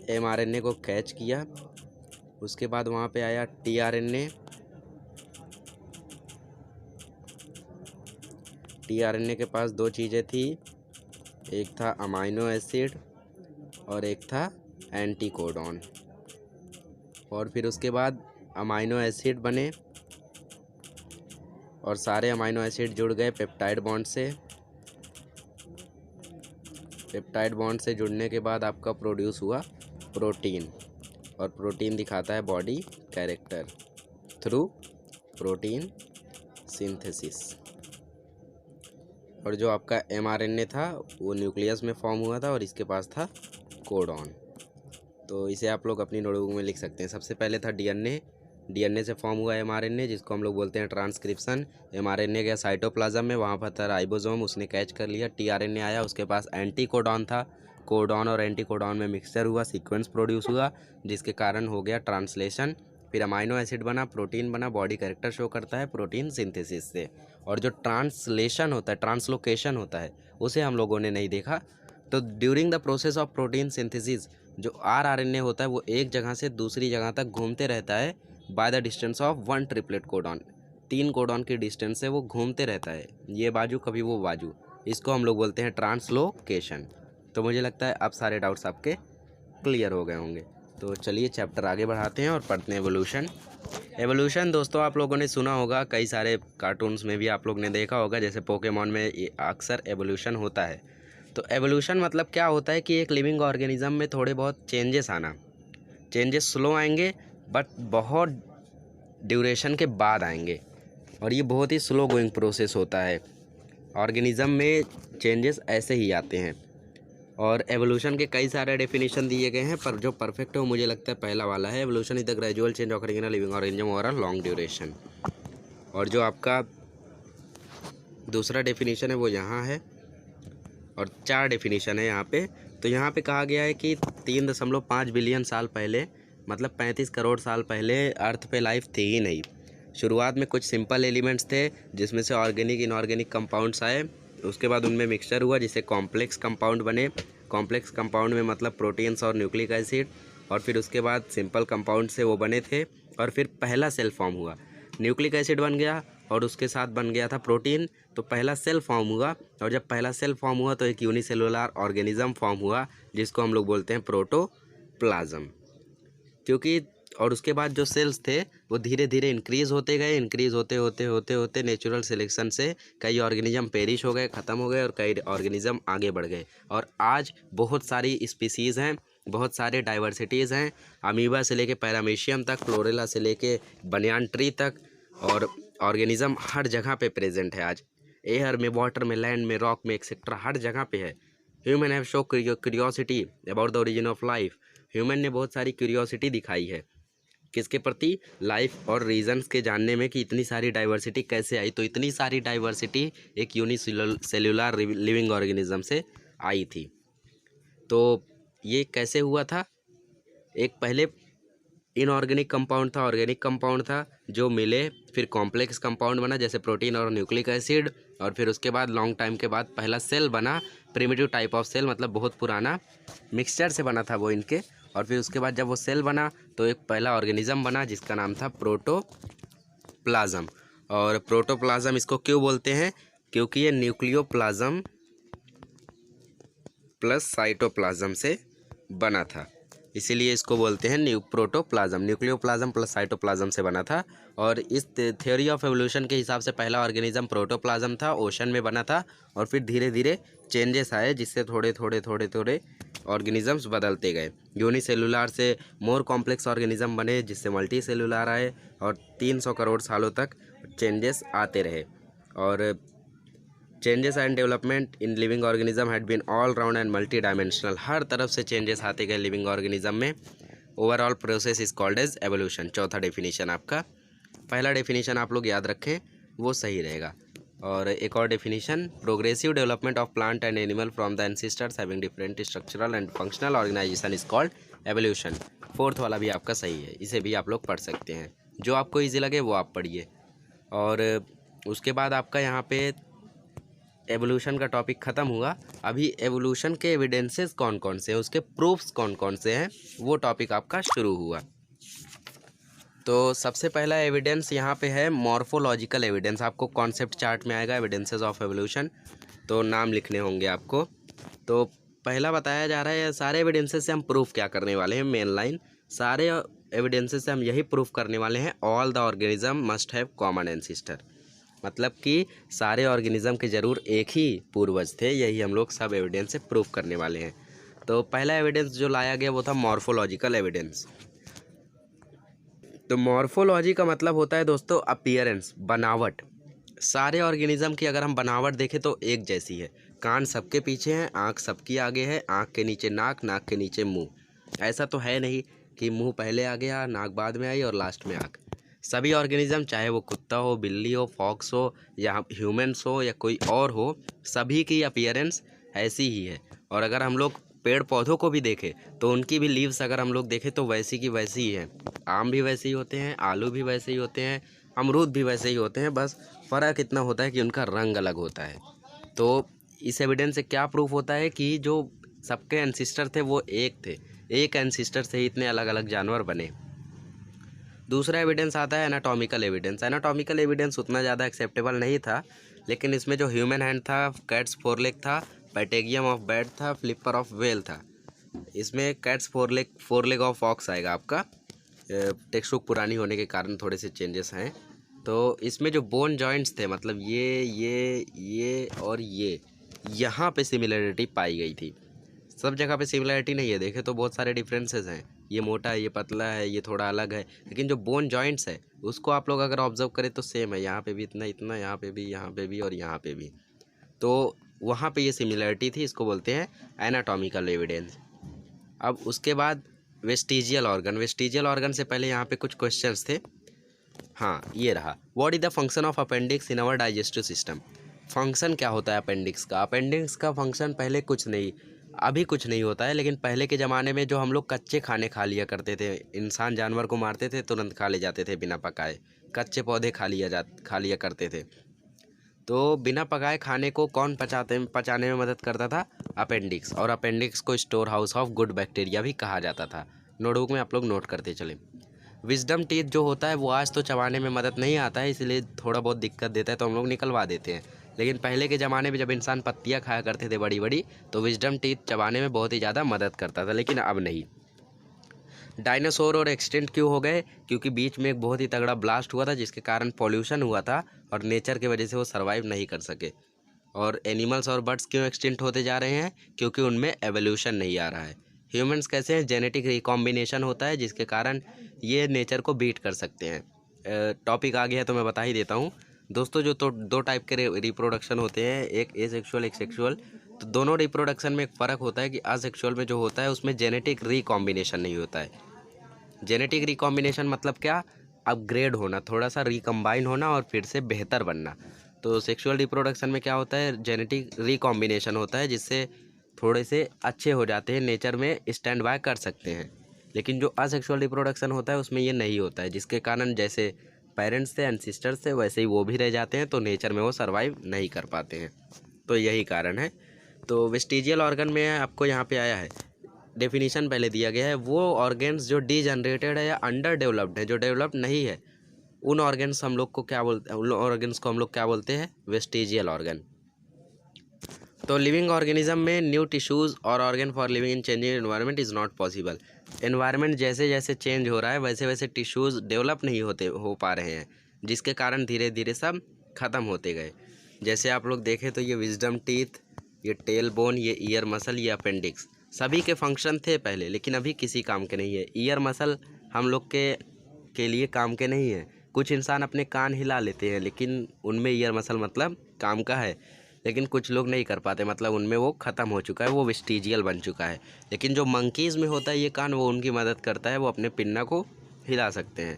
एमआरएनए को कैच किया। उसके बाद वहाँ पे आया टीआरएनए। टीआरएनए के पास दो चीज़ें थी, एक था अमाइनो एसिड और एक था एंटीकोडॉन। और फिर उसके बाद अमाइनो एसिड बने और सारे अमाइनो एसिड जुड़ गए पेप्टाइड बॉन्ड से। पेप्टाइड बॉन्ड से जुड़ने के बाद आपका प्रोड्यूस हुआ प्रोटीन, और प्रोटीन दिखाता है body character through protein synthesis. और जो आपका एमआरएनए था वो न्यूक्लियस में फॉर्म हुआ था और इसके पास था कोडॉन। तो इसे आप लोग अपनी नोटबुक में लिख सकते हैं। सबसे पहले था डीएनए। डीएनए से फॉर्म हुआ एमआरएनए, जिसको हम लोग बोलते हैं ट्रांसक्रिप्शन। एमआरएनए गया साइटोप्लाज्म में, वहाँ पर था राइबोसोम, उसने कैच कर लिया। टीआरएनए आया, उसके पास एंटीकोडॉन था। कोडॉन और एंटीकोडॉन में मिक्सचर हुआ, सीक्वेंस प्रोड्यूस हुआ, जिसके कारण हो गया ट्रांसलेशन। फिर अमाइनो एसिड बना, प्रोटीन बना, बॉडी कैरेक्टर शो करता है प्रोटीन सिंथेसिस से। और जो ट्रांसलेशन होता है, ट्रांसलोकेशन होता है, उसे हम लोगों ने नहीं देखा। तो during the process of protein synthesis जो आरएनए होता है वो एक जगह से दूसरी जगह तक घूमते रहता है by the distance of 1 triplet codon. 3 codon की डिस्टेंस से वो घूमते रहता है, ये बाजू कभी वो बाजू। इसको हम लोग बोलते हैं ट्रांसलोकेशन। तो मुझे लगता है अब सारे डाउट्स आपके क्लियर हो गए होंगे। तो चलिए चैप्टर आगे बढ़ाते हैं और पढ़ते हैं एवोल्यूशन। एवोल्यूशन दोस्तों आप लोगों ने सुना होगा, कई सारे कार्टून्स में भी आप लोग ने देखा होगा, जैसे पोकेमॉन में ये अक्सर एवोल्यूशन होता है। तो एवोल्यूशन मतलब क्या होता है कि एक लिविंग ऑर्गेनिज्म में थोड़े बहुत चेंजेस आना। चेंजेस स्लो आएंगे बट बहुत ड्यूरेशन के बाद आएंगे, और ये बहुत ही स्लो गोइंग प्रोसेस होता है। ऑर्गेनिज्म में चेंजेस ऐसे ही आते हैं। और एवोल्यूशन के कई सारे डेफिनेशन दिए गए हैं, पर जो परफेक्ट है वो मुझे लगता है पहला वाला है। Evolution is the gradual change of living organism over a long duration. और जो आपका दूसरा डेफिनेशन है वो यहाँ है, और 4 डेफिनेशन है यहाँ पे। तो यहाँ पे कहा गया है कि 3.5 बिलियन साल पहले, मतलब 35 करोड़ साल पहले अर्थ पे लाइफ थी ही नहीं। शुरुआत में कुछ सिंपल एलिमेंट्स थे जिसमें से ऑर्गेनिक इनऑर्गेनिक कंपाउंड्स आए, उसके बाद उनमें मिक्सचर हुआ जिससे कॉम्प्लेक्स कंपाउंड बने। कॉम्प्लेक्स कंपाउंड में मतलब प्रोटीन्स और न्यूक्लिक एसिड। और फिर उसके बाद सिंपल कंपाउंड से वो बने थे, और फिर पहला सेल फॉर्म हुआ, न्यूक्लिक एसिड बन गया और उसके साथ बन गया था प्रोटीन। तो पहला सेल फॉर्म हुआ, और जब पहला सेल फॉर्म हुआ तो एक यूनिसेलुलर ऑर्गेनिज्म फॉर्म हुआ जिसको हम लोग बोलते हैं प्रोटोप्लाज्म। क्योंकि और उसके बाद जो सेल्स थे वो धीरे धीरे इंक्रीज़ होते गए, इंक्रीज़ होते होते होते होते नेचुरल सिलेक्शन से कई ऑर्गेनिज्म पेरिश हो गए, ख़त्म हो गए, और कई ऑर्गेनिज्म आगे बढ़ गए। और आज बहुत सारी स्पीसीज़ हैं, बहुत सारे डाइवर्सिटीज़ हैं, अमीबा से लेके पैरामीशियम तक, क्लोरेला से लेके बनियान ट्री तक। और ऑर्गेनिज्म हर जगह पे प्रेजेंट है आज, एयर में, वाटर में, लैंड में, रॉक में, एक्सेट्रा, हर जगह पे है। Human have show curiosity about the origin of life. Human ने बहुत सारी क्यूरियोसिटी दिखाई है किसके प्रति? लाइफ और रीजन्स के जानने में, कि इतनी सारी डाइवर्सिटी कैसे आई। तो इतनी सारी डाइवर्सिटी एक यूनिसेल्युलर लिविंग ऑर्गेनिज्म से आई थी। तो ये कैसे हुआ था? एक पहले इनऑर्गेनिक कंपाउंड था, ऑर्गेनिक कंपाउंड था, जो मिले, फिर कॉम्प्लेक्स कंपाउंड बना जैसे प्रोटीन और न्यूक्लिक एसिड। और फिर उसके बाद लॉन्ग टाइम के बाद पहला सेल बना, प्रिमिटिव टाइप ऑफ सेल, मतलब बहुत पुराना मिक्सचर से बना था वो इनके। और फिर उसके बाद जब वो सेल बना तो एक पहला ऑर्गेनिज्म बना जिसका नाम था प्रोटोप्लाज्म। और प्रोटोप्लाज्म इसको क्यों बोलते हैं? क्योंकि ये न्यूक्लियोप्लाज्म प्लस साइटोप्लाज्म से बना था, इसीलिए इसको बोलते हैं प्रोटोप्लाज्म। न्यूक्लियोप्लाज्म प्लस साइटोप्लाज्म से बना था। और इस थ्योरी ऑफ एवोल्यूशन के हिसाब से पहला ऑर्गेनिज्म प्रोटोप्लाज्म था, ओशन में बना था। और फिर धीरे धीरे चेंजेस आए जिससे थोड़े थोड़े थोड़े थोड़े ऑर्गेनिजम्स बदलते गए। यूनिसेलुलर से मोर कॉम्प्लेक्स ऑर्गेनिज्म बने, जिससे मल्टी सेलुलर आए, और 300 करोड़ सालों तक चेंजेस आते रहे। और changes and development in living organism had been all round and multi dimensional. हर तरफ से चेंजेस आते गए लिविंग ऑर्गेनिज्म में। Overall process is called as evolution. चौथा डेफिनेशन आपका, पहला डेफिनेशन आप लोग याद रखें, वो सही रहेगा। और एक और definition, progressive development of plant and animal from the ancestors having different structural and functional organization is called evolution. Fourth वाला भी आपका सही है, इसे भी आप लोग पढ़ सकते हैं। जो आपको ईजी लगे वो आप पढ़िए। और उसके बाद आपका यहाँ पे एवोल्यूशन का टॉपिक ख़त्म हुआ। अभी एवोल्यूशन के एविडेंसेस कौन कौन से हैं, उसके प्रूफ्स कौन कौन से हैं, वो टॉपिक आपका शुरू हुआ। तो सबसे पहला एविडेंस यहाँ पे है मॉर्फोलॉजिकल एविडेंस। आपको कॉन्सेप्ट चार्ट में आएगा एविडेंसेस ऑफ एवोल्यूशन, तो नाम लिखने होंगे आपको। तो पहला बताया जा रहा है, सारे एविडेंसेस से हम प्रूफ क्या करने वाले हैं, मेन लाइन सारे एविडेंसेस से हम यही प्रूफ करने वाले हैं, all the organism must have common ancestor. मतलब कि सारे ऑर्गेनिज्म के ज़रूर एक ही पूर्वज थे, यही हम लोग सब एविडेंस से प्रूफ करने वाले हैं। तो पहला एविडेंस जो लाया गया वो था मॉर्फोलॉजिकल एविडेंस। तो मॉर्फोलॉजी का मतलब होता है दोस्तों अपीयरेंस, बनावट। सारे ऑर्गेनिज्म की अगर हम बनावट देखें तो एक जैसी है। कान सबके पीछे हैं, आँख सबकी आगे है, आँख के नीचे नाक, नाक के नीचे मुंह। ऐसा तो है नहीं कि मुंह पहले आ गया, नाक बाद में आई और लास्ट में आँख। सभी ऑर्गेनिज्म, चाहे वो कुत्ता हो, बिल्ली हो, फॉक्स हो, या ह्यूमन्स हो, या कोई और हो, सभी की अपीयरेंस ऐसी ही है। और अगर हम लोग पेड़ पौधों को भी देखें तो उनकी भी लीव्स अगर हम लोग देखें तो वैसी की वैसी ही हैं। आम भी वैसे ही होते हैं, आलू भी वैसे ही होते हैं, अमरूद भी वैसे ही होते हैं, बस फ़र्क इतना होता है कि उनका रंग अलग होता है। तो इस एविडेंस से क्या प्रूफ होता है कि जो सबके एंसिस्टर थे वो एक थे, एक एंसिस्टर से ही इतने अलग अलग जानवर बने। दूसरा एविडेंस आता है एनाटॉमिकल एविडेंस। एनाटॉमिकल एविडेंस उतना ज़्यादा एक्सेप्टेबल नहीं था, लेकिन इसमें जो ह्यूमन हैंड था, कैट्स फोरलेग था, पैटेगियम ऑफ बैट था, फ्लिपर ऑफ वेल था। इसमें कैट्स फोरलेग ऑफ ऑक्स आएगा आपका। टेक्स्ट बुक पुरानी होने के कारण थोड़े से चेंजेस हैं। तो इसमें जो बोन जॉइंट्स थे, मतलब ये और ये, यहाँ पे सिमिलरिटी पाई गई थी। सब जगह पे सिमिलरिटी नहीं है, देखे तो बहुत सारे डिफरेंसेस हैं, ये मोटा है, ये पतला है, ये थोड़ा अलग है, लेकिन जो बोन जॉइंट्स है उसको आप लोग अगर ऑब्जर्व करें तो सेम है। यहाँ पे भी इतना इतना, यहाँ पे भी, यहाँ पे भी और यहाँ पे भी। तो वहाँ पे ये सिमिलरिटी थी, इसको बोलते हैं एनाटॉमिकल एविडेंस। अब उसके बाद वेस्टिजियल ऑर्गन। वेस्टिजियल ऑर्गन से पहले यहाँ पे कुछ क्वेश्चंस थे। हाँ, ये रहा, what is the function of appendix in our digestive system. Function क्या होता है अपेंडिक्स का? अपेंडिक्स का फंक्शन पहले कुछ नहीं, अभी कुछ नहीं होता है, लेकिन पहले के ज़माने में जो हम लोग कच्चे खाने खा लिया करते थे, इंसान जानवर को मारते थे तुरंत खा ले जाते थे बिना पकाए, कच्चे पौधे खा लिया करते थे। तो बिना पकाए खाने को कौन पचाने में मदद करता था? अपेंडिक्स। और अपेंडिक्स को store house of good bacteria भी कहा जाता था। नोटबुक में आप लोग नोट करते चले। विजडम टीथ जो होता है वो आज तो चबाने में मदद नहीं आता है, इसलिए थोड़ा बहुत दिक्कत देता है तो हम लोग निकलवा देते हैं। लेकिन पहले के ज़माने में जब इंसान पत्तियाँ खाया करते थे बड़ी बड़ी, तो विजडम टीथ चबाने में बहुत ही ज़्यादा मदद करता था, लेकिन अब नहीं। डायनासोर और एक्सटेंट क्यों हो गए? क्योंकि बीच में एक बहुत ही तगड़ा ब्लास्ट हुआ था, जिसके कारण पॉल्यूशन हुआ था और नेचर की वजह से वो सर्वाइव नहीं कर सके। और एनिमल्स और बर्ड्स क्यों एक्सटिंक्ट होते जा रहे हैं? क्योंकि उनमें एवोल्यूशन नहीं आ रहा है। ह्यूमंस कैसे हैं? जेनेटिक रिकॉम्बिनेशन होता है, जिसके कारण ये नेचर को बीट कर सकते हैं। टॉपिक आ गया है तो मैं बता ही देता हूँ दोस्तों। जो तो दो टाइप के रिप्रोडक्शन होते हैं, एक एसेक्सुअल, एक सेक्सुअल। तो दोनों रिप्रोडक्शन में एक फ़र्क होता है कि असेक्सुअल में जो होता है उसमें जेनेटिक रिकॉम्बिनेशन नहीं होता है। जेनेटिक रिकॉम्बिनेशन मतलब क्या? अपग्रेड होना, थोड़ा सा रिकम्बाइन होना और फिर से बेहतर बनना। तो सेक्सुअल रिप्रोडक्शन में क्या होता है? जेनेटिक रिकॉम्बिनेशन होता है, जिससे थोड़े से अच्छे हो जाते हैं, नेचर में स्टैंड बाय कर सकते हैं। लेकिन जो असेक्सुअल रिप्रोडक्शन होता है उसमें ये नहीं होता है, जिसके कारण जैसे पेरेंट्स थे, एंसिस्टर्स थे, वैसे ही वो भी रह जाते हैं, तो नेचर में वो सर्वाइव नहीं कर पाते हैं। तो यही कारण है। तो वेस्टिजियल ऑर्गन में आपको यहाँ पे आया है, डेफिनेशन पहले दिया गया है, वो ऑर्गन्स जो डीजनरेटेड है या अंडर डेवलप्ड है, जो डेवलप्ड नहीं है, उन ऑर्गन्स हम लोग को क्या बोलते हैं? उन ऑर्गन्स को हम लोग क्या बोलते हैं? Vestigial organ. तो लिविंग ऑर्गेनिज्म में न्यू टिश्यूज़ और organ for living in changing environment is not possible. Environment जैसे जैसे चेंज हो रहा है वैसे वैसे टिश्यूज़ डेवलप नहीं हो पा रहे हैं, जिसके कारण धीरे धीरे सब ख़त्म होते गए। जैसे आप लोग देखें तो ये विजडम टीथ, ये टेल बोन, ये ईयर मसल, ये अपेंडिक्स, सभी के फंक्शन थे पहले, लेकिन अभी किसी काम के नहीं है। ईयर मसल हम लोग के लिए काम के नहीं है। कुछ इंसान अपने कान हिला लेते हैं, लेकिन उनमें ईयर मसल मतलब काम का है, लेकिन कुछ लोग नहीं कर पाते, मतलब उनमें वो ख़त्म हो चुका है, वो वेस्टिजियल बन चुका है। लेकिन जो मंकीज़ में होता है ये कान, वो उनकी मदद करता है, वो अपने पिन्ना को हिला सकते हैं।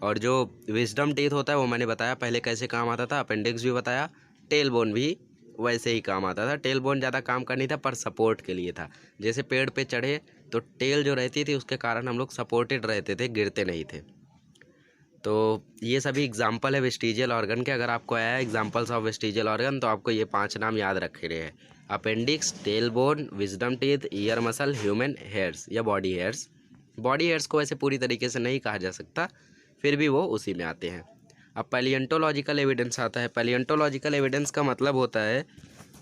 और जो विजडम टीथ होता है वो मैंने बताया पहले कैसे काम आता था, अपेंडिक्स भी बताया, टेल बोन भी वैसे ही काम आता था। टेल बोन ज़्यादा काम का नहीं था, पर सपोर्ट के लिए था। जैसे पेड़ पे चढ़े तो टेल जो रहती थी उसके कारण हम लोग सपोर्टेड रहते थे, गिरते नहीं थे। तो ये सभी एग्जाम्पल है वेस्टिजियल ऑर्गन के। अगर आपको आया है एग्जाम्पल्स ऑफ वेस्टिजियल ऑर्गन, तो आपको ये 5 नाम याद रखे रहे हैं: appendix, tail bone, wisdom teeth, ear muscle, human hairs या बॉडी हेयर्स। बॉडी हेयर्स को वैसे पूरी तरीके से नहीं कहा जा सकता, फिर भी वो उसी में आते हैं। अब पैलियंटोलॉजिकल एविडेंस आता है। पैलियंटोलॉजिकल एविडेंस का मतलब होता है,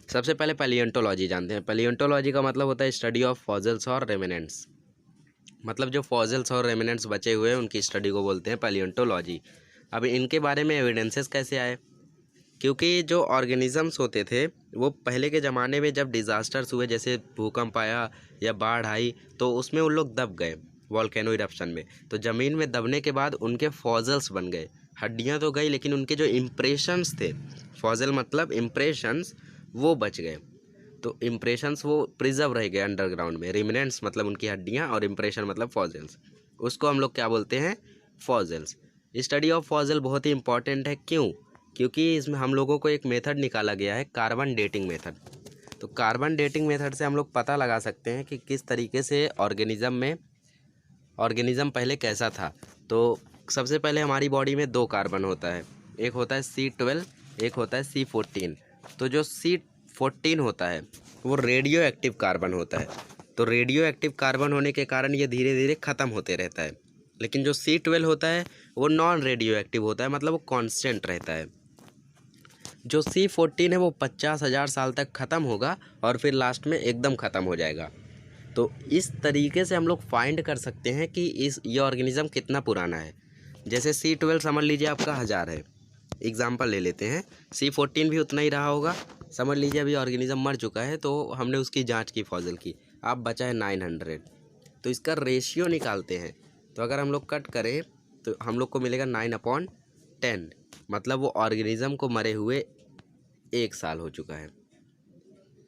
सबसे पहले पैलियंटोलॉजी जानते हैं। पैलियंटोलॉजी का मतलब होता है स्टडी ऑफ फॉसिल्स और रेमिनेंट्स, मतलब जो फॉसिल्स और रेमिनेंट्स बचे हुए हैं उनकी स्टडी को बोलते हैं पैलियंटोलॉजी। अब इनके बारे में एविडेंसेस कैसे आए? क्योंकि जो ऑर्गेनिजम्स होते थे वो पहले के ज़माने में जब डिज़ास्टर्स हुए, जैसे भूकंप आया या बाढ़ आई, तो उसमें उन लोग दब गए वॉल्केनो इरप्शन में। तो ज़मीन में दबने के बाद उनके फॉसिल्स बन गए। हड्डियाँ तो गई, लेकिन उनके जो इम्प्रेशंस थे, फॉसिल मतलब इम्प्रेशंस, वो बच गए। तो इम्प्रेशंस वो प्रिजर्व रह गए अंडरग्राउंड में। रिमिनेंट्स मतलब उनकी हड्डियाँ, और इम्प्रेशन मतलब फॉसिल्स, उसको हम लोग क्या बोलते हैं? फॉसिल्स। स्टडी ऑफ फॉसिल बहुत ही इंपॉर्टेंट है। क्यों? क्योंकि इसमें हम लोगों को एक मेथड निकाला गया है, कार्बन डेटिंग मेथड। तो कार्बन डेटिंग मेथड से हम लोग पता लगा सकते हैं कि किस तरीके से ऑर्गेनिज़म पहले कैसा था। तो सबसे पहले हमारी बॉडी में 2 कार्बन होता है, एक होता है C12, एक होता है C14। तो जो C14 होता है वो रेडियो एक्टिव कार्बन होता है। तो रेडियो एक्टिव कार्बन होने के कारण ये धीरे धीरे ख़त्म होते रहता है। लेकिन जो C12 होता है वो नॉन रेडियो एक्टिव होता है, मतलब वो कांस्टेंट रहता है। जो C14 है वो 50,000 साल तक ख़त्म होगा और फिर लास्ट में एकदम ख़त्म हो जाएगा। तो इस तरीके से हम लोग फाइंड कर सकते हैं कि ये ऑर्गेनिज़म कितना पुराना है। जैसे C12 समझ लीजिए आपका 1000 है, एग्जाम्पल ले लेते हैं। C14 भी उतना ही रहा होगा। समझ लीजिए अभी ऑर्गेनिज़म मर चुका है, तो हमने उसकी जांच की फॉसिल की, अब बचा है 900। तो इसका रेशियो निकालते हैं। तो अगर हम लोग कट करें तो हम लोग को मिलेगा 9/10, मतलब वो ऑर्गेनिज़म को मरे हुए 1 साल हो चुका है।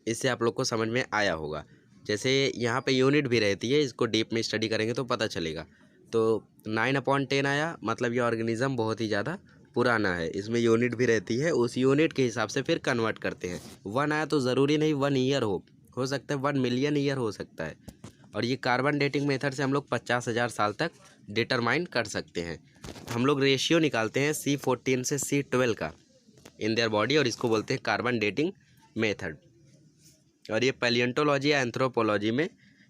इससे आप लोग को समझ में आया होगा। जैसे यहाँ पे यूनिट भी रहती है, इसको डीप में स्टडी करेंगे तो पता चलेगा। तो 9/10 आया, मतलब ये ऑर्गेनिज़म बहुत ही ज़्यादा पुराना है। इसमें यूनिट भी रहती है, उस यूनिट के हिसाब से फिर कन्वर्ट करते हैं। 1 आया तो ज़रूरी नहीं 1 ईयर हो सकता है 1 मिलियन ईयर हो सकता है। और ये कार्बन डेटिंग मेथड से हम लोग 50,000 साल तक डिटरमाइन कर सकते हैं। हम लोग रेशियो निकालते हैं C14 से C12 का इन देयर बॉडी, और इसको बोलते हैं कार्बन डेटिंग मेथड। और ये पैलियंटोलॉजी या एंथ्रोपोलॉजी में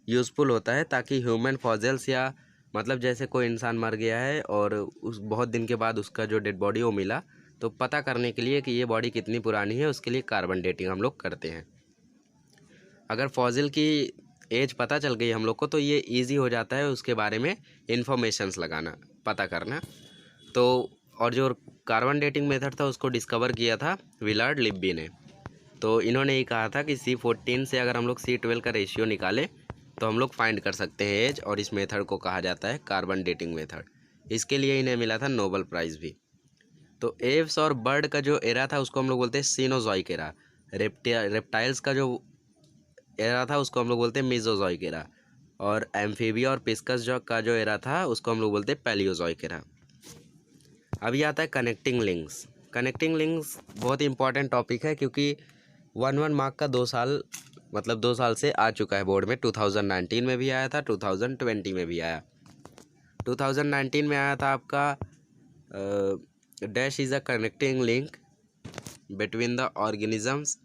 यूज़फुल होता है, ताकि ह्यूमन फॉसिल्स या मतलब जैसे कोई इंसान मर गया है और उस बहुत दिन के बाद उसका जो डेड बॉडी वो मिला, तो पता करने के लिए कि ये बॉडी कितनी पुरानी है, उसके लिए कार्बन डेटिंग हम लोग करते हैं। अगर फॉसिल की एज पता चल गई हम लोग को, तो ये इजी हो जाता है उसके बारे में इंफॉर्मेशंस लगाना, पता करना। तो और जो कार्बन डेटिंग मेथड था उसको डिस्कवर किया था विलार्ड लिब्बी ने। तो इन्होंने ये कहा था कि C14 से अगर हम लोग C12 का रेशियो निकालें तो हम लोग फाइंड कर सकते हैं एज, और इस मेथड को कहा जाता है कार्बन डेटिंग मेथड। इसके लिए इन्हें मिला था नोबेल प्राइज़ भी। तो एव्स और बर्ड का जो एरा था उसको हम लोग बोलते हैं सीनोजॉइक एरा। रेप्टाइल्स का जो एरा था उसको हम लोग बोलते हैं मेसोजॉइक एरा। और एम्फीबिया और पिस्कस का जो एरा था उसको हम लोग बोलते हैं पैलियोजॉइक एरा। अभी आता है कनेक्टिंग लिंक्स। कनेक्टिंग लिंक्स बहुत ही इंपॉर्टेंट टॉपिक है, क्योंकि 1 मार्क का 2 साल, मतलब 2 साल से आ चुका है बोर्ड में। 2019 में भी आया था, 2020 में भी आया। 2019 में आया था आपका dash is a connecting link between the organisms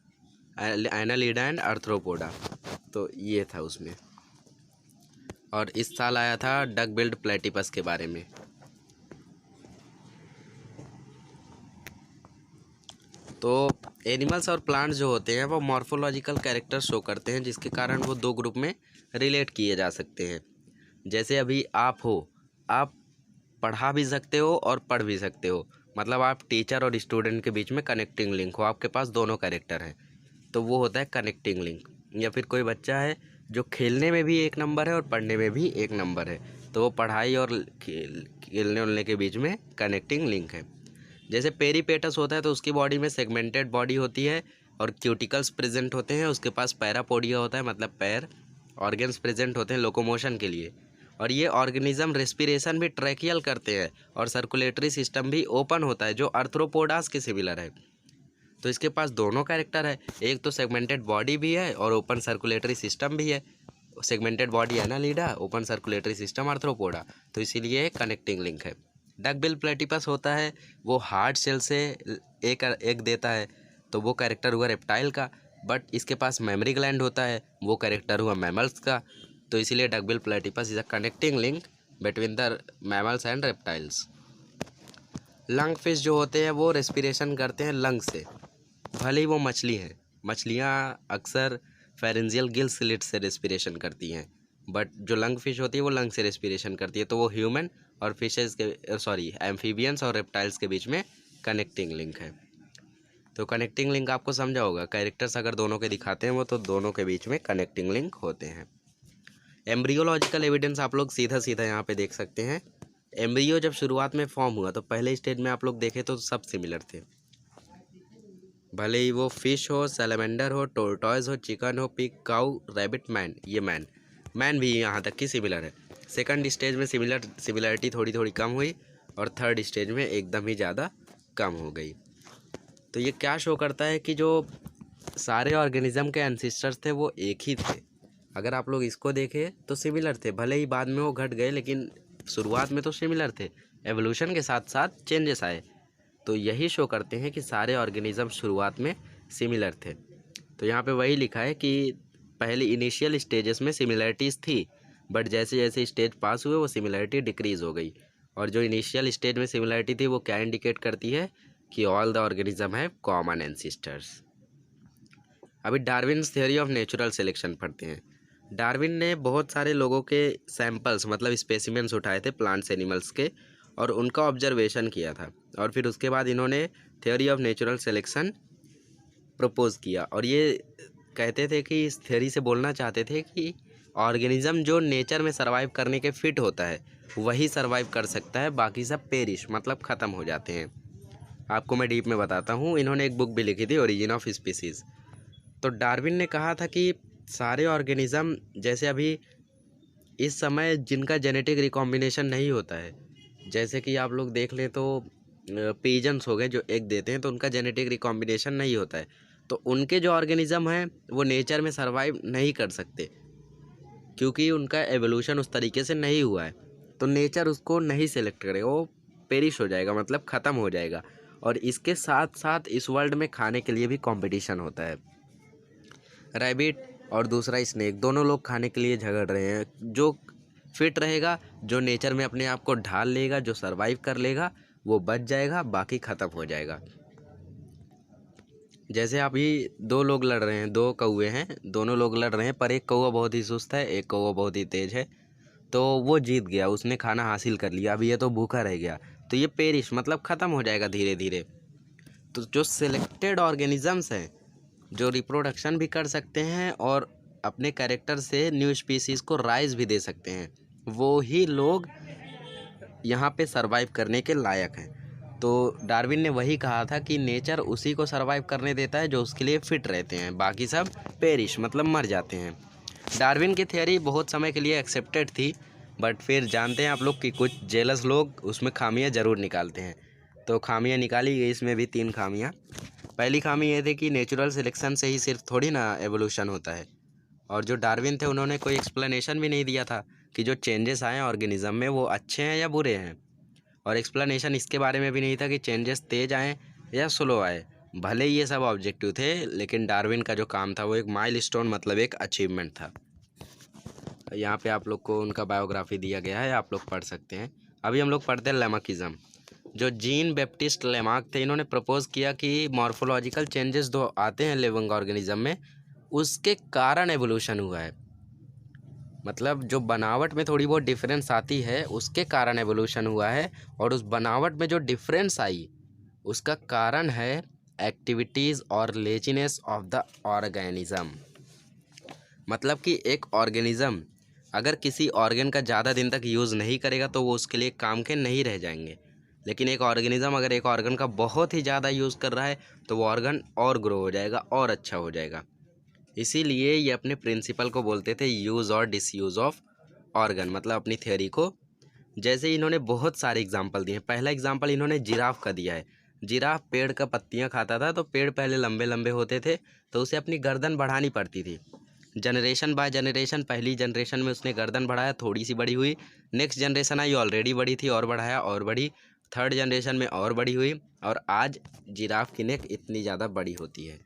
Annelida and arthropoda. तो ये था उसमें। और इस साल आया था डक बिल्ड प्लेटिपस के बारे में। तो एनिमल्स और प्लांट्स जो होते हैं वो मॉर्फोलॉजिकल कैरेक्टर शो करते हैं, जिसके कारण वो 2 ग्रुप में रिलेट किए जा सकते हैं। जैसे अभी आप हो, आप पढ़ा भी सकते हो और पढ़ भी सकते हो, मतलब आप टीचर और स्टूडेंट के बीच में कनेक्टिंग लिंक हो, आपके पास दोनों कैरेक्टर हैं, तो वो होता है कनेक्टिंग लिंक। या फिर कोई बच्चा है जो खेलने में भी एक नंबर है और पढ़ने में भी एक नंबर है। तो वो पढ़ाई और खेलने उलने के बीच में कनेक्टिंग लिंक है। जैसे पेरीपेटस होता है तो उसकी बॉडी में सेगमेंटेड बॉडी होती है और क्यूटिकल्स प्रेजेंट होते हैं। उसके पास पैरापोडिया होता है, मतलब पैर। ऑर्गन्स प्रेजेंट होते हैं लोकोमोशन के लिए। और ये ऑर्गेनिज्म रेस्पिरेशन भी ट्रैकियल करते हैं और सर्कुलेटरी सिस्टम भी ओपन होता है, जो आर्थ्रोपोडास के सिमिलर है। तो इसके पास दोनों कैरेक्टर है, एक तो सेगमेंटेड बॉडी भी है और ओपन सर्कुलेटरी सिस्टम भी है। Segmented body Annelida, open circulatory system arthropoda, तो इसीलिए कनेक्टिंग लिंक है। डकबिल प्लेटिपस होता है, वो हार्ड सेल से एक देता है, तो वो कैरेक्टर हुआ रेप्टाइल का। बट इसके पास मेमोरी ग्लैंड होता है, वो कैरेक्टर हुआ मैमल्स का। तो इसीलिए duckbill platypus is a connecting link between the mammals and reptiles. Lung fish जो होते हैं वो रेस्पिरेशन करते हैं लंग से, भले ही वो मछली हैं। मछलियाँ अक्सर फेरेंजियल गिल स्लिट से रेस्पिरेशन करती हैं, बट जो लंग फिश होती है वो लंग से रेस्पिरेशन करती है। तो वो ह्यूमन और फिशेस के एम्फीबियंस और रेप्टाइल्स के बीच में कनेक्टिंग लिंक है। तो कनेक्टिंग लिंक आपको समझा होगा, कैरेक्टर्स अगर दोनों के दिखाते हैं वो तो दोनों के बीच में कनेक्टिंग लिंक होते हैं। एम्ब्रियोलॉजिकल एविडेंस आप लोग सीधा सीधा यहाँ पे देख सकते हैं। एम्ब्रियो जब शुरुआत में फॉर्म हुआ तो पहले स्टेज में आप लोग देखे तो सब सिमिलर थे, भले ही वो फिश हो, सैलमेंडर हो, टोर्टॉइज हो, चिकन हो, पिग, काऊ, रैबिट, मैन। ये मैन भी यहाँ तक की सिमिलर है। सेकंड स्टेज में सिमिलरिटी थोड़ी थोड़ी कम हुई और थर्ड स्टेज में एकदम ही ज़्यादा कम हो गई। तो ये क्या शो करता है कि जो सारे ऑर्गेनिज्म के एंसिस्टर्स थे वो एक ही थे। अगर आप लोग इसको देखें तो सिमिलर थे, भले ही बाद में वो घट गए लेकिन शुरुआत में तो सिमिलर थे। एवोल्यूशन के साथ साथ चेंजेस आए, तो यही शो करते हैं कि सारे ऑर्गेनिज्म शुरुआत में सिमिलर थे। तो यहाँ पे वही लिखा है कि पहले इनिशियल स्टेजेस में सिमिलरिटीज़ थी, बट जैसे जैसे स्टेज पास हुए वो सिमिलरिटी डिक्रीज़ हो गई। और जो इनिशियल स्टेज में सिमिलरिटी थी वो क्या इंडिकेट करती है कि all the organism have common ancestors. अभी Darwin's theory of natural selection पढ़ते हैं। डार्विन ने बहुत सारे लोगों के सैंपल्स मतलब स्पेसिमेंट्स उठाए थे प्लांट्स एनिमल्स के, और उनका ऑब्जर्वेशन किया था। और फिर उसके बाद इन्होंने theory of natural selection propose किया। और ये कहते थे कि इस थ्योरी से बोलना चाहते थे कि ऑर्गेनिज्म जो नेचर में सर्वाइव करने के फिट होता है वही सर्वाइव कर सकता है, बाकी सब पेरिश मतलब ख़त्म हो जाते हैं। आपको मैं डीप में बताता हूँ। इन्होंने एक बुक भी लिखी थी, ओरिजिन ऑफ स्पीसीज़। तो डार्विन ने कहा था कि सारे ऑर्गेनिज्म, जैसे अभी इस समय जिनका जेनेटिक रिकॉम्बिनेशन नहीं होता है, जैसे कि आप लोग देख लें तो पीजन्स हो गए जो एग देते हैं, तो उनका जेनेटिक रिकॉम्बिनेशन नहीं होता है, तो उनके जो ऑर्गेनिज्म हैं वो नेचर में सर्वाइव नहीं कर सकते क्योंकि उनका एवोल्यूशन उस तरीके से नहीं हुआ है। तो नेचर उसको नहीं सेलेक्ट करेगा, वो पेरिश हो जाएगा मतलब ख़त्म हो जाएगा। और इसके साथ साथ इस वर्ल्ड में खाने के लिए भी कंपटीशन होता है। रैबिट और दूसरा स्नेक, दोनों लोग खाने के लिए झगड़ रहे हैं। जो फिट रहेगा, जो नेचर में अपने आप को ढाल लेगा, जो सरवाइव कर लेगा वो बच जाएगा, बाकी ख़त्म हो जाएगा। जैसे अभी दो लोग लड़ रहे हैं, दो कौवे हैं, दोनों लोग लड़ रहे हैं, पर एक कौवा बहुत ही सुस्त है, एक कौवा बहुत ही तेज है। तो वो जीत गया, उसने खाना हासिल कर लिया, अभी ये तो भूखा रह गया। तो ये पेरिश मतलब ख़त्म हो जाएगा धीरे धीरे। तो जो सिलेक्टेड ऑर्गेनिजम्स हैं जो रिप्रोडक्शन भी कर सकते हैं और अपने कैरेक्टर से न्यू स्पीसीज़ को राइज भी दे सकते हैं, वो ही लोग यहाँ पे सरवाइव करने के लायक हैं। तो डार्विन ने वही कहा था कि नेचर उसी को सरवाइव करने देता है जो उसके लिए फिट रहते हैं, बाकी सब पेरिश मतलब मर जाते हैं। डार्विन की थ्योरी बहुत समय के लिए एक्सेप्टेड थी, बट फिर जानते हैं आप लोग कि कुछ जेलस लोग उसमें खामियां ज़रूर निकालते हैं। तो खामियां निकाली गई, इसमें भी 3 खामियां। पहली खामी ये थी कि नेचुरल सिलेक्शन से ही सिर्फ थोड़ी ना एवोल्यूशन होता है। और जो डार्विन थे उन्होंने कोई एक्सप्लेनेशन भी नहीं दिया था कि जो चेंजेस आए ऑर्गेनिज्म में वो अच्छे हैं या बुरे हैं। और एक्सप्लेनेशन इसके बारे में भी नहीं था कि चेंजेस तेज आए या स्लो आए। भले ही ये सब ऑब्जेक्टिव थे, लेकिन डार्विन का जो काम था वो एक माइलस्टोन मतलब एक अचीवमेंट था। यहाँ पे आप लोग को उनका बायोग्राफी दिया गया है, आप लोग पढ़ सकते हैं। अभी हम लोग पढ़ते हैं लैमार्किज्म। जो जीन बैप्टिस्ट लैमार्क थे, इन्होंने प्रपोज किया कि मॉर्फोलॉजिकल चेंजेस जो आते हैं लिविंग ऑर्गेनिज्म में उसके कारण एवोल्यूशन हुआ है। मतलब जो बनावट में थोड़ी बहुत डिफरेंस आती है उसके कारण एवोल्यूशन हुआ है, और उस बनावट में जो डिफरेंस आई उसका कारण है एक्टिविटीज़ और लेजीनेस ऑफ द ऑर्गेनिज्म। मतलब कि एक ऑर्गेनिज़म अगर किसी ऑर्गन का ज़्यादा दिन तक यूज़ नहीं करेगा तो वो उसके लिए काम के नहीं रह जाएंगे। लेकिन एक ऑर्गेनिज़म अगर एक ऑर्गन का बहुत ही ज़्यादा यूज़ कर रहा है तो वो ऑर्गन और ग्रो हो जाएगा और अच्छा हो जाएगा। इसीलिए ये अपने प्रिंसिपल को बोलते थे यूज़ और डिसयूज़ ऑफ ऑर्गन, मतलब अपनी थ्योरी को। जैसे इन्होंने बहुत सारे एग्जाम्पल दिए हैं। पहला एग्जाम्पल इन्होंने जिराफ का दिया है। जिराफ पेड़ का पत्तियां खाता था, तो पेड़ पहले लंबे लंबे होते थे तो उसे अपनी गर्दन बढ़ानी पड़ती थी। जनरेशन बाय जनरेशन, पहली जनरेशन में उसने गर्दन बढ़ाया, थोड़ी सी बड़ी हुई। नेक्स्ट जनरेशन आई, ऑलरेडी बड़ी थी और बढ़ाया और बड़ी। थर्ड जनरेशन में और बड़ी हुई और आज जिराफ की नेक इतनी ज़्यादा बड़ी होती है।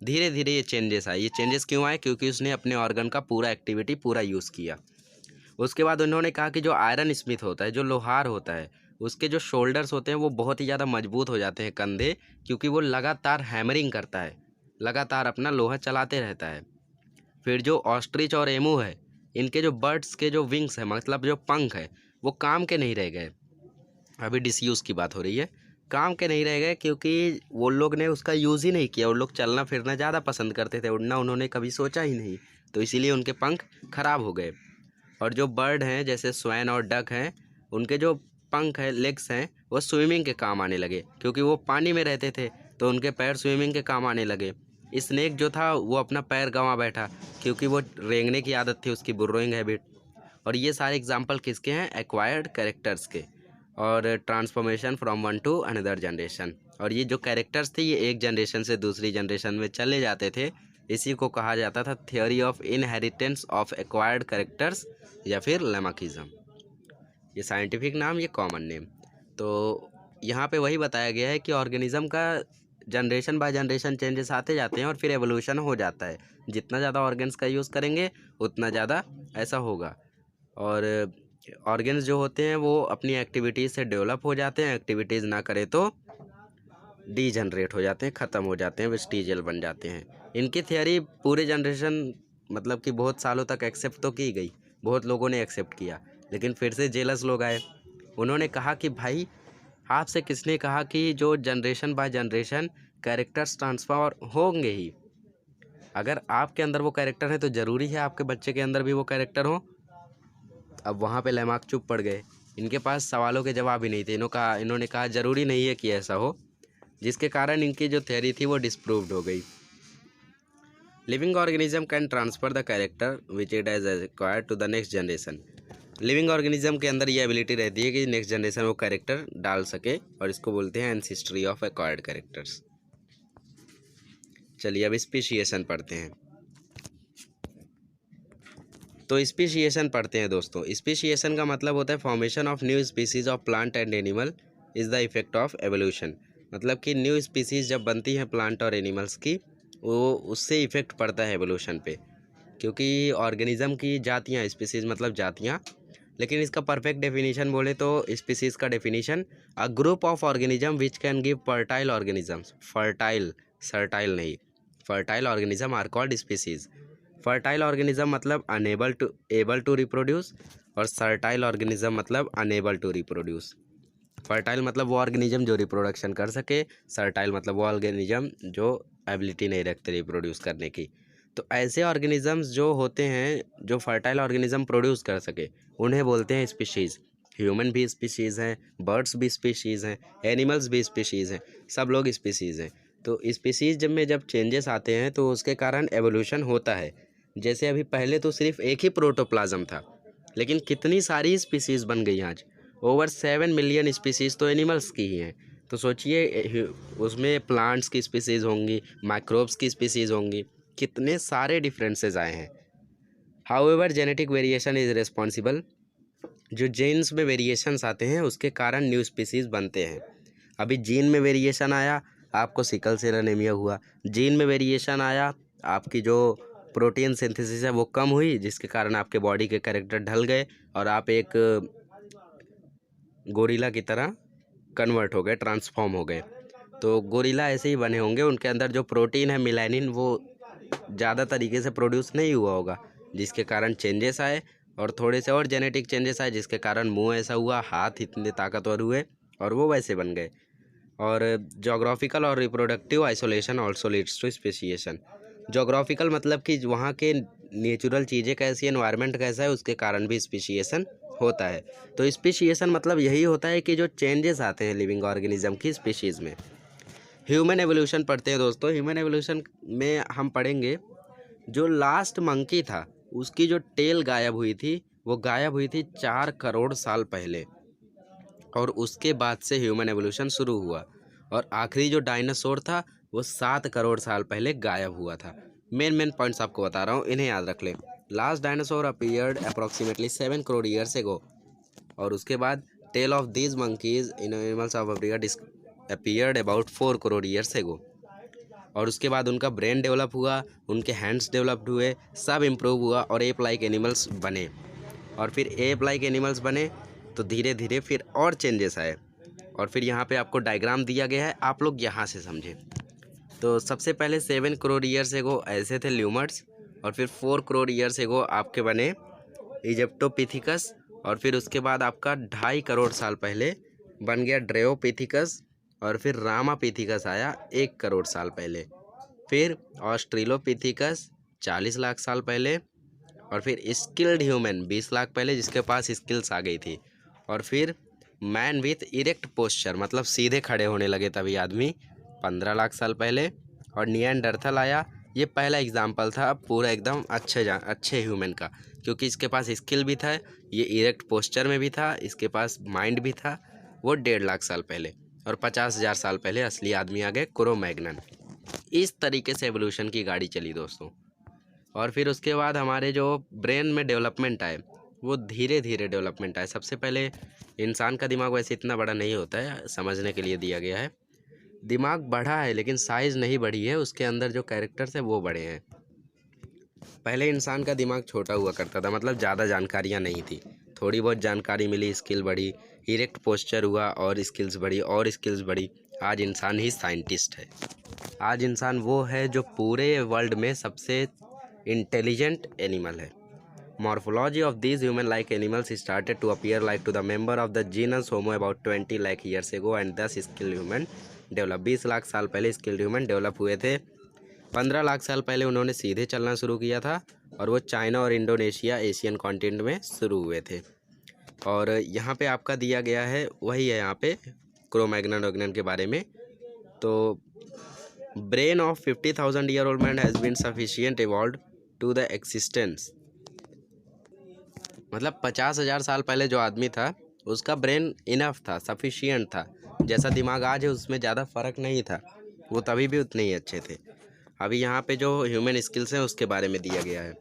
धीरे धीरे ये चेंजेस आए। ये चेंजेस क्यों आए? क्योंकि उसने अपने ऑर्गन का पूरा एक्टिविटी पूरा यूज़ किया। उसके बाद उन्होंने कहा कि जो आयरन स्मिथ होता है, जो लोहार होता है, उसके जो शोल्डर्स होते हैं वो बहुत ही ज़्यादा मजबूत हो जाते हैं, कंधे, क्योंकि वो लगातार हैमरिंग करता है, लगातार अपना लोहा चलाते रहता है। फिर जो ऑस्ट्रिच और एमू है, इनके जो बर्ड्स के जो विंग्स है, मतलब जो पंख है, वो काम के नहीं रह गए। अभी डिसयूज़ की बात हो रही है। काम के नहीं रह गए क्योंकि वो लोग ने उसका यूज़ ही नहीं किया। वो लोग चलना फिरना ज़्यादा पसंद करते थे, उड़ना उन्होंने कभी सोचा ही नहीं, तो इसीलिए उनके पंख खराब हो गए। और जो बर्ड हैं जैसे स्वैन और डक हैं, उनके जो पंख हैं, लेग्स हैं, वो स्विमिंग के काम आने लगे क्योंकि वो पानी में रहते थे, तो उनके पैर स्विमिंग के काम आने लगे। स्नेक जो था वो अपना पैर गंवा बैठा क्योंकि वो रेंगने की आदत थी उसकी, बुर्रोइंग हैबिट। और ये सारे एग्जाम्पल किसके हैं? एक्वायर्ड कैरेक्टर्स के। और transformation from one two another generation. और ये जो कैरेक्टर्स थे ये एक जनरेशन से दूसरी जनरेशन में चले जाते थे। इसी को कहा जाता था theory of inheritance of acquired characters या फिर लेमाकिज्म। ये साइंटिफिक नाम, ये कॉमन नेम। तो यहाँ पे वही बताया गया है कि ऑर्गेनिज्म का जनरेशन बाय जनरेशन चेंजेस आते जाते हैं और फिर एवोल्यूशन हो जाता है। जितना ज़्यादा ऑर्गन्स का यूज़ करेंगे उतना ज़्यादा ऐसा होगा। और ऑर्गन्स जो होते हैं वो अपनी एक्टिविटीज़ से डेवलप हो जाते हैं, एक्टिविटीज़ ना करें तो डीजनरेट हो जाते हैं, ख़त्म हो जाते हैं, वेस्टिजियल बन जाते हैं। इनकी थियरी पूरे जनरेशन मतलब कि बहुत सालों तक एक्सेप्ट तो की गई, बहुत लोगों ने एक्सेप्ट किया, लेकिन फिर से जेलस लोग आए। उन्होंने कहा कि भाई आपसे किसने कहा कि जो generation by generation characters transfer होंगे ही? अगर आपके अंदर वो कैरेक्टर है तो ज़रूरी है आपके बच्चे के अंदर भी वो कैरेक्टर हो। अब वहाँ पे लेमार्क चुप पड़ गए, इनके पास सवालों के जवाब ही नहीं थे। इन्होंने कहा ज़रूरी नहीं है कि ऐसा हो, जिसके कारण इनकी जो थ्योरी थी वो डिस्प्रूव्ड हो गई। Living organism can transfer the character which it has acquired to the next generation. Living organism के अंदर ये एबिलिटी रहती है कि नेक्स्ट जनरेशन वो कैरेक्टर डाल सके, और इसको बोलते हैं एंसिस्ट्री ऑफ एक्वायर्ड कैरेक्टर्स। चलिए अब स्पीशिएशन पढ़ते हैं। तो स्पीशिएशन पढ़ते हैं दोस्तों। स्पीशिएशन का मतलब होता है formation of new species of plant and animal is the effect of evolution. मतलब कि न्यू स्पीसीज जब बनती हैं प्लांट और एनिमल्स की, वो उससे इफेक्ट पड़ता है एवोल्यूशन पे। क्योंकि ऑर्गेनिज्म की जातियाँ, स्पीसीज मतलब जातियाँ, लेकिन इसका परफेक्ट डेफिनेशन बोले तो स्पीसीज का definition a group of organism which can give fertile organisms. Fertile, sterile नहीं, fertile organism are called species. Fertile organism मतलब एबल टू रिप्रोड्यूस, और सर्टाइल ऑर्गेनिज्म मतलब अनेबल टू रिप्रोड्यूस। फर्टाइल मतलब वो organism जो रिप्रोडक्शन कर सके, सर्टाइल मतलब वो ऑर्गेनिज्म जो एबिलिटी नहीं रखते रिप्रोड्यूस करने की। तो ऐसे ऑर्गेनिजम्स जो होते हैं जो फर्टाइल ऑर्गेनिज्म प्रोड्यूस कर सके, उन्हें बोलते हैं स्पीशीज़। ह्यूमन भी स्पीशीज़ हैं, बर्ड्स भी स्पीशीज़ हैं, एनिमल्स भी स्पीशीज़ हैं, सब लोग स्पीशीज़ हैं। तो स्पीशीज़ जब चेंजेस आते हैं तो उसके कारण एवोल्यूशन होता है। जैसे अभी पहले तो सिर्फ एक ही प्रोटोप्लाज्म था, लेकिन कितनी सारी स्पीशीज़ बन गई आज। ओवर 7 मिलियन स्पीशीज़ तो एनिमल्स की ही हैं। तो सोचिए उसमें प्लांट्स की स्पीशीज़ होंगी, माइक्रोब्स की स्पीशीज़ होंगी, कितने सारे डिफरेंसेस आए हैं। However genetic variation is responsible. जो जीन्स में वेरिएशंस आते हैं उसके कारण न्यू स्पीशीज़ बनते हैं। अभी जीन में वेरिएशन आया, आपको सिकल सेल एनीमिया हुआ। जीन में वेरिएशन आया, आपकी जो प्रोटीन सिंथेसिस है वो कम हुई, जिसके कारण आपके बॉडी के कैरेक्टर ढल गए और आप एक गोरिल्ला की तरह कन्वर्ट हो गए, ट्रांसफॉर्म हो गए। तो गोरिल्ला ऐसे ही बने होंगे, उनके अंदर जो प्रोटीन है मेलानिन वो ज़्यादा तरीके से प्रोड्यूस नहीं हुआ होगा, जिसके कारण चेंजेस आए, और थोड़े से और जेनेटिक चेंजेस आए जिसके कारण मुंह ऐसा हुआ, हाथ इतने ताकतवर हुए और वो वैसे बन गए। और जोग्राफिकल और reproductive isolation also leads to speciation. Geographical मतलब कि वहाँ के नेचुरल चीज़ें कैसी है, एनवायरनमेंट कैसा है, उसके कारण भी स्पीशिएशन होता है। तो स्पीशिएशन मतलब यही होता है कि जो चेंजेस आते हैं लिविंग ऑर्गेनिज्म की स्पीशीज़ में। ह्यूमन एवोल्यूशन पढ़ते हैं दोस्तों। ह्यूमन एवोल्यूशन में हम पढ़ेंगे जो लास्ट मंकी था उसकी जो टेल गायब हुई थी वो गायब हुई थी 4 करोड़ साल पहले, और उसके बाद से ह्यूमन एवोल्यूशन शुरू हुआ। और आखिरी जो डायनासोर था वो 7 करोड़ साल पहले गायब हुआ था। मेन पॉइंट्स आपको बता रहा हूँ, इन्हें याद रख लें। Last dinosaur appeared approximately 7 crore years ago, और उसके बाद tail of these monkeys in animals of Africa appeared about 4 crore years ago. और उसके बाद उनका ब्रेन डेवलप हुआ, उनके हैंड्स डेवलप्ड हुए, सब इम्प्रूव हुआ और एप लाइक एनिमल्स बने। और फिर एप लाइक एनिमल्स बने तो धीरे धीरे फिर और चेंजेस आए। और फिर यहाँ पे आपको डायग्राम दिया गया है, आप लोग यहाँ से समझें। तो सबसे पहले 7 करोड़ ईयर्स एगो ऐसे थे ल्यूमर्स, और फिर 4 करोड़ ईयर्स एगो आपके बने इजिप्टोपिथिकस, और फिर उसके बाद आपका 2.5 करोड़ साल पहले बन गया ड्रेओपिथिकस, और फिर रामापिथिकस आया 1 करोड़ साल पहले, फिर ऑस्ट्रेलोपिथिकस 40 लाख साल पहले, और फिर स्किल्ड ह्यूमन 20 लाख पहले जिसके पास स्किल्स आ गई थी, और फिर मैन विथ इरेक्ट पोस्चर मतलब सीधे खड़े होने लगे तभी आदमी 15 लाख साल पहले, और निएंडरथल आया। ये पहला एग्जाम्पल था पूरा एकदम अच्छे ह्यूमन का, क्योंकि इसके पास स्किल भी था, ये इरेक्ट पोस्चर में भी था, इसके पास माइंड भी था। वो 1.5 लाख साल पहले, और 50,000 साल पहले असली आदमी आ गए क्रो-मैग्नन। इस तरीके से एवोल्यूशन की गाड़ी चली दोस्तों। और फिर उसके बाद हमारे जो ब्रेन में डेवलपमेंट आए वो धीरे धीरे डेवलपमेंट आए। सबसे पहले इंसान का दिमाग वैसे इतना बड़ा नहीं होता है, समझने के लिए दिया गया है। दिमाग बढ़ा है लेकिन साइज़ नहीं बढ़ी है, उसके अंदर जो कैरेक्टर्स है वो बड़े हैं। पहले इंसान का दिमाग छोटा हुआ करता था, मतलब ज़्यादा जानकारियाँ नहीं थी, थोड़ी बहुत जानकारी मिली, स्किल बढ़ी, इरेक्ट पोस्चर हुआ और स्किल्स बढ़ी और स्किल्स बढ़ी। आज इंसान ही साइंटिस्ट है। आज इंसान वो है जो पूरे वर्ल्ड में सबसे इंटेलिजेंट एनिमल है। Morphology of these human-like animals started to appear like to the member of the genus Homo about 20 lakh years ago and thus skilled human developed। 20 lakh साल पहले skilled human डेवलप हुए थे। 15 लाख साल पहले उन्होंने सीधे चलना शुरू किया था, और वो चाइना और इंडोनेशिया एशियन कॉन्टिनेंट में शुरू हुए थे। और यहाँ पे आपका दिया गया है वही है यहाँ पे क्रो-मैग्नन वैग्नन के बारे में। तो brain of 50,000 year old man has been sufficient evolve to the existence, मतलब 50,000 साल पहले जो आदमी था उसका ब्रेन इनफ था, सफिशिएंट था। जैसा दिमाग आज है उसमें ज़्यादा फ़र्क नहीं था, वो तभी भी उतने ही अच्छे थे। अभी यहाँ पे जो ह्यूमन स्किल्स हैं उसके बारे में दिया गया है।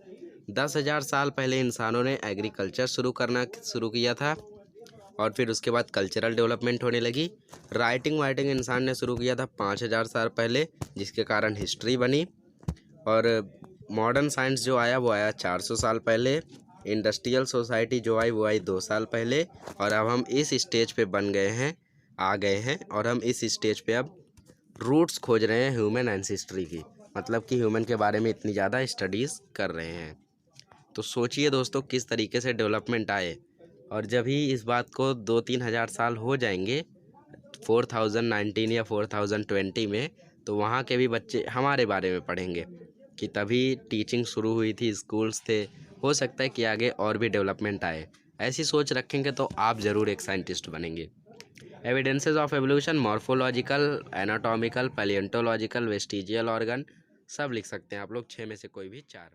10,000 साल पहले इंसानों ने एग्रीकल्चर शुरू किया था, और फिर उसके बाद कल्चरल डेवलपमेंट होने लगी। राइटिंग वाइटिंग इंसान ने शुरू किया था 5,000 साल पहले, जिसके कारण हिस्ट्री बनी। और मॉडर्न साइंस जो आया वो आया 400 साल पहले। इंडस्ट्रियल सोसाइटी जो आई वो आई 2 साल पहले। और अब हम इस स्टेज पे आ गए हैं, और हम इस स्टेज पे अब रूट्स खोज रहे हैं ह्यूमन एंसेस्ट्री की, मतलब कि ह्यूमन के बारे में इतनी ज़्यादा स्टडीज़ कर रहे हैं। तो सोचिए दोस्तों किस तरीके से डेवलपमेंट आए, और जब ही इस बात को 2-3 हज़ार साल हो जाएंगे 4019 या 4020 में, तो वहाँ के भी बच्चे हमारे बारे में पढ़ेंगे कि तभी टीचिंग शुरू हुई थी, स्कूल्स थे। हो सकता है कि आगे और भी डेवलपमेंट आए। ऐसी सोच रखेंगे तो आप ज़रूर एक साइंटिस्ट बनेंगे। Evidences of evolution morphological, anatomical, palaeontological, vestigial organ सब लिख सकते हैं आप लोग, 6 में से कोई भी 4।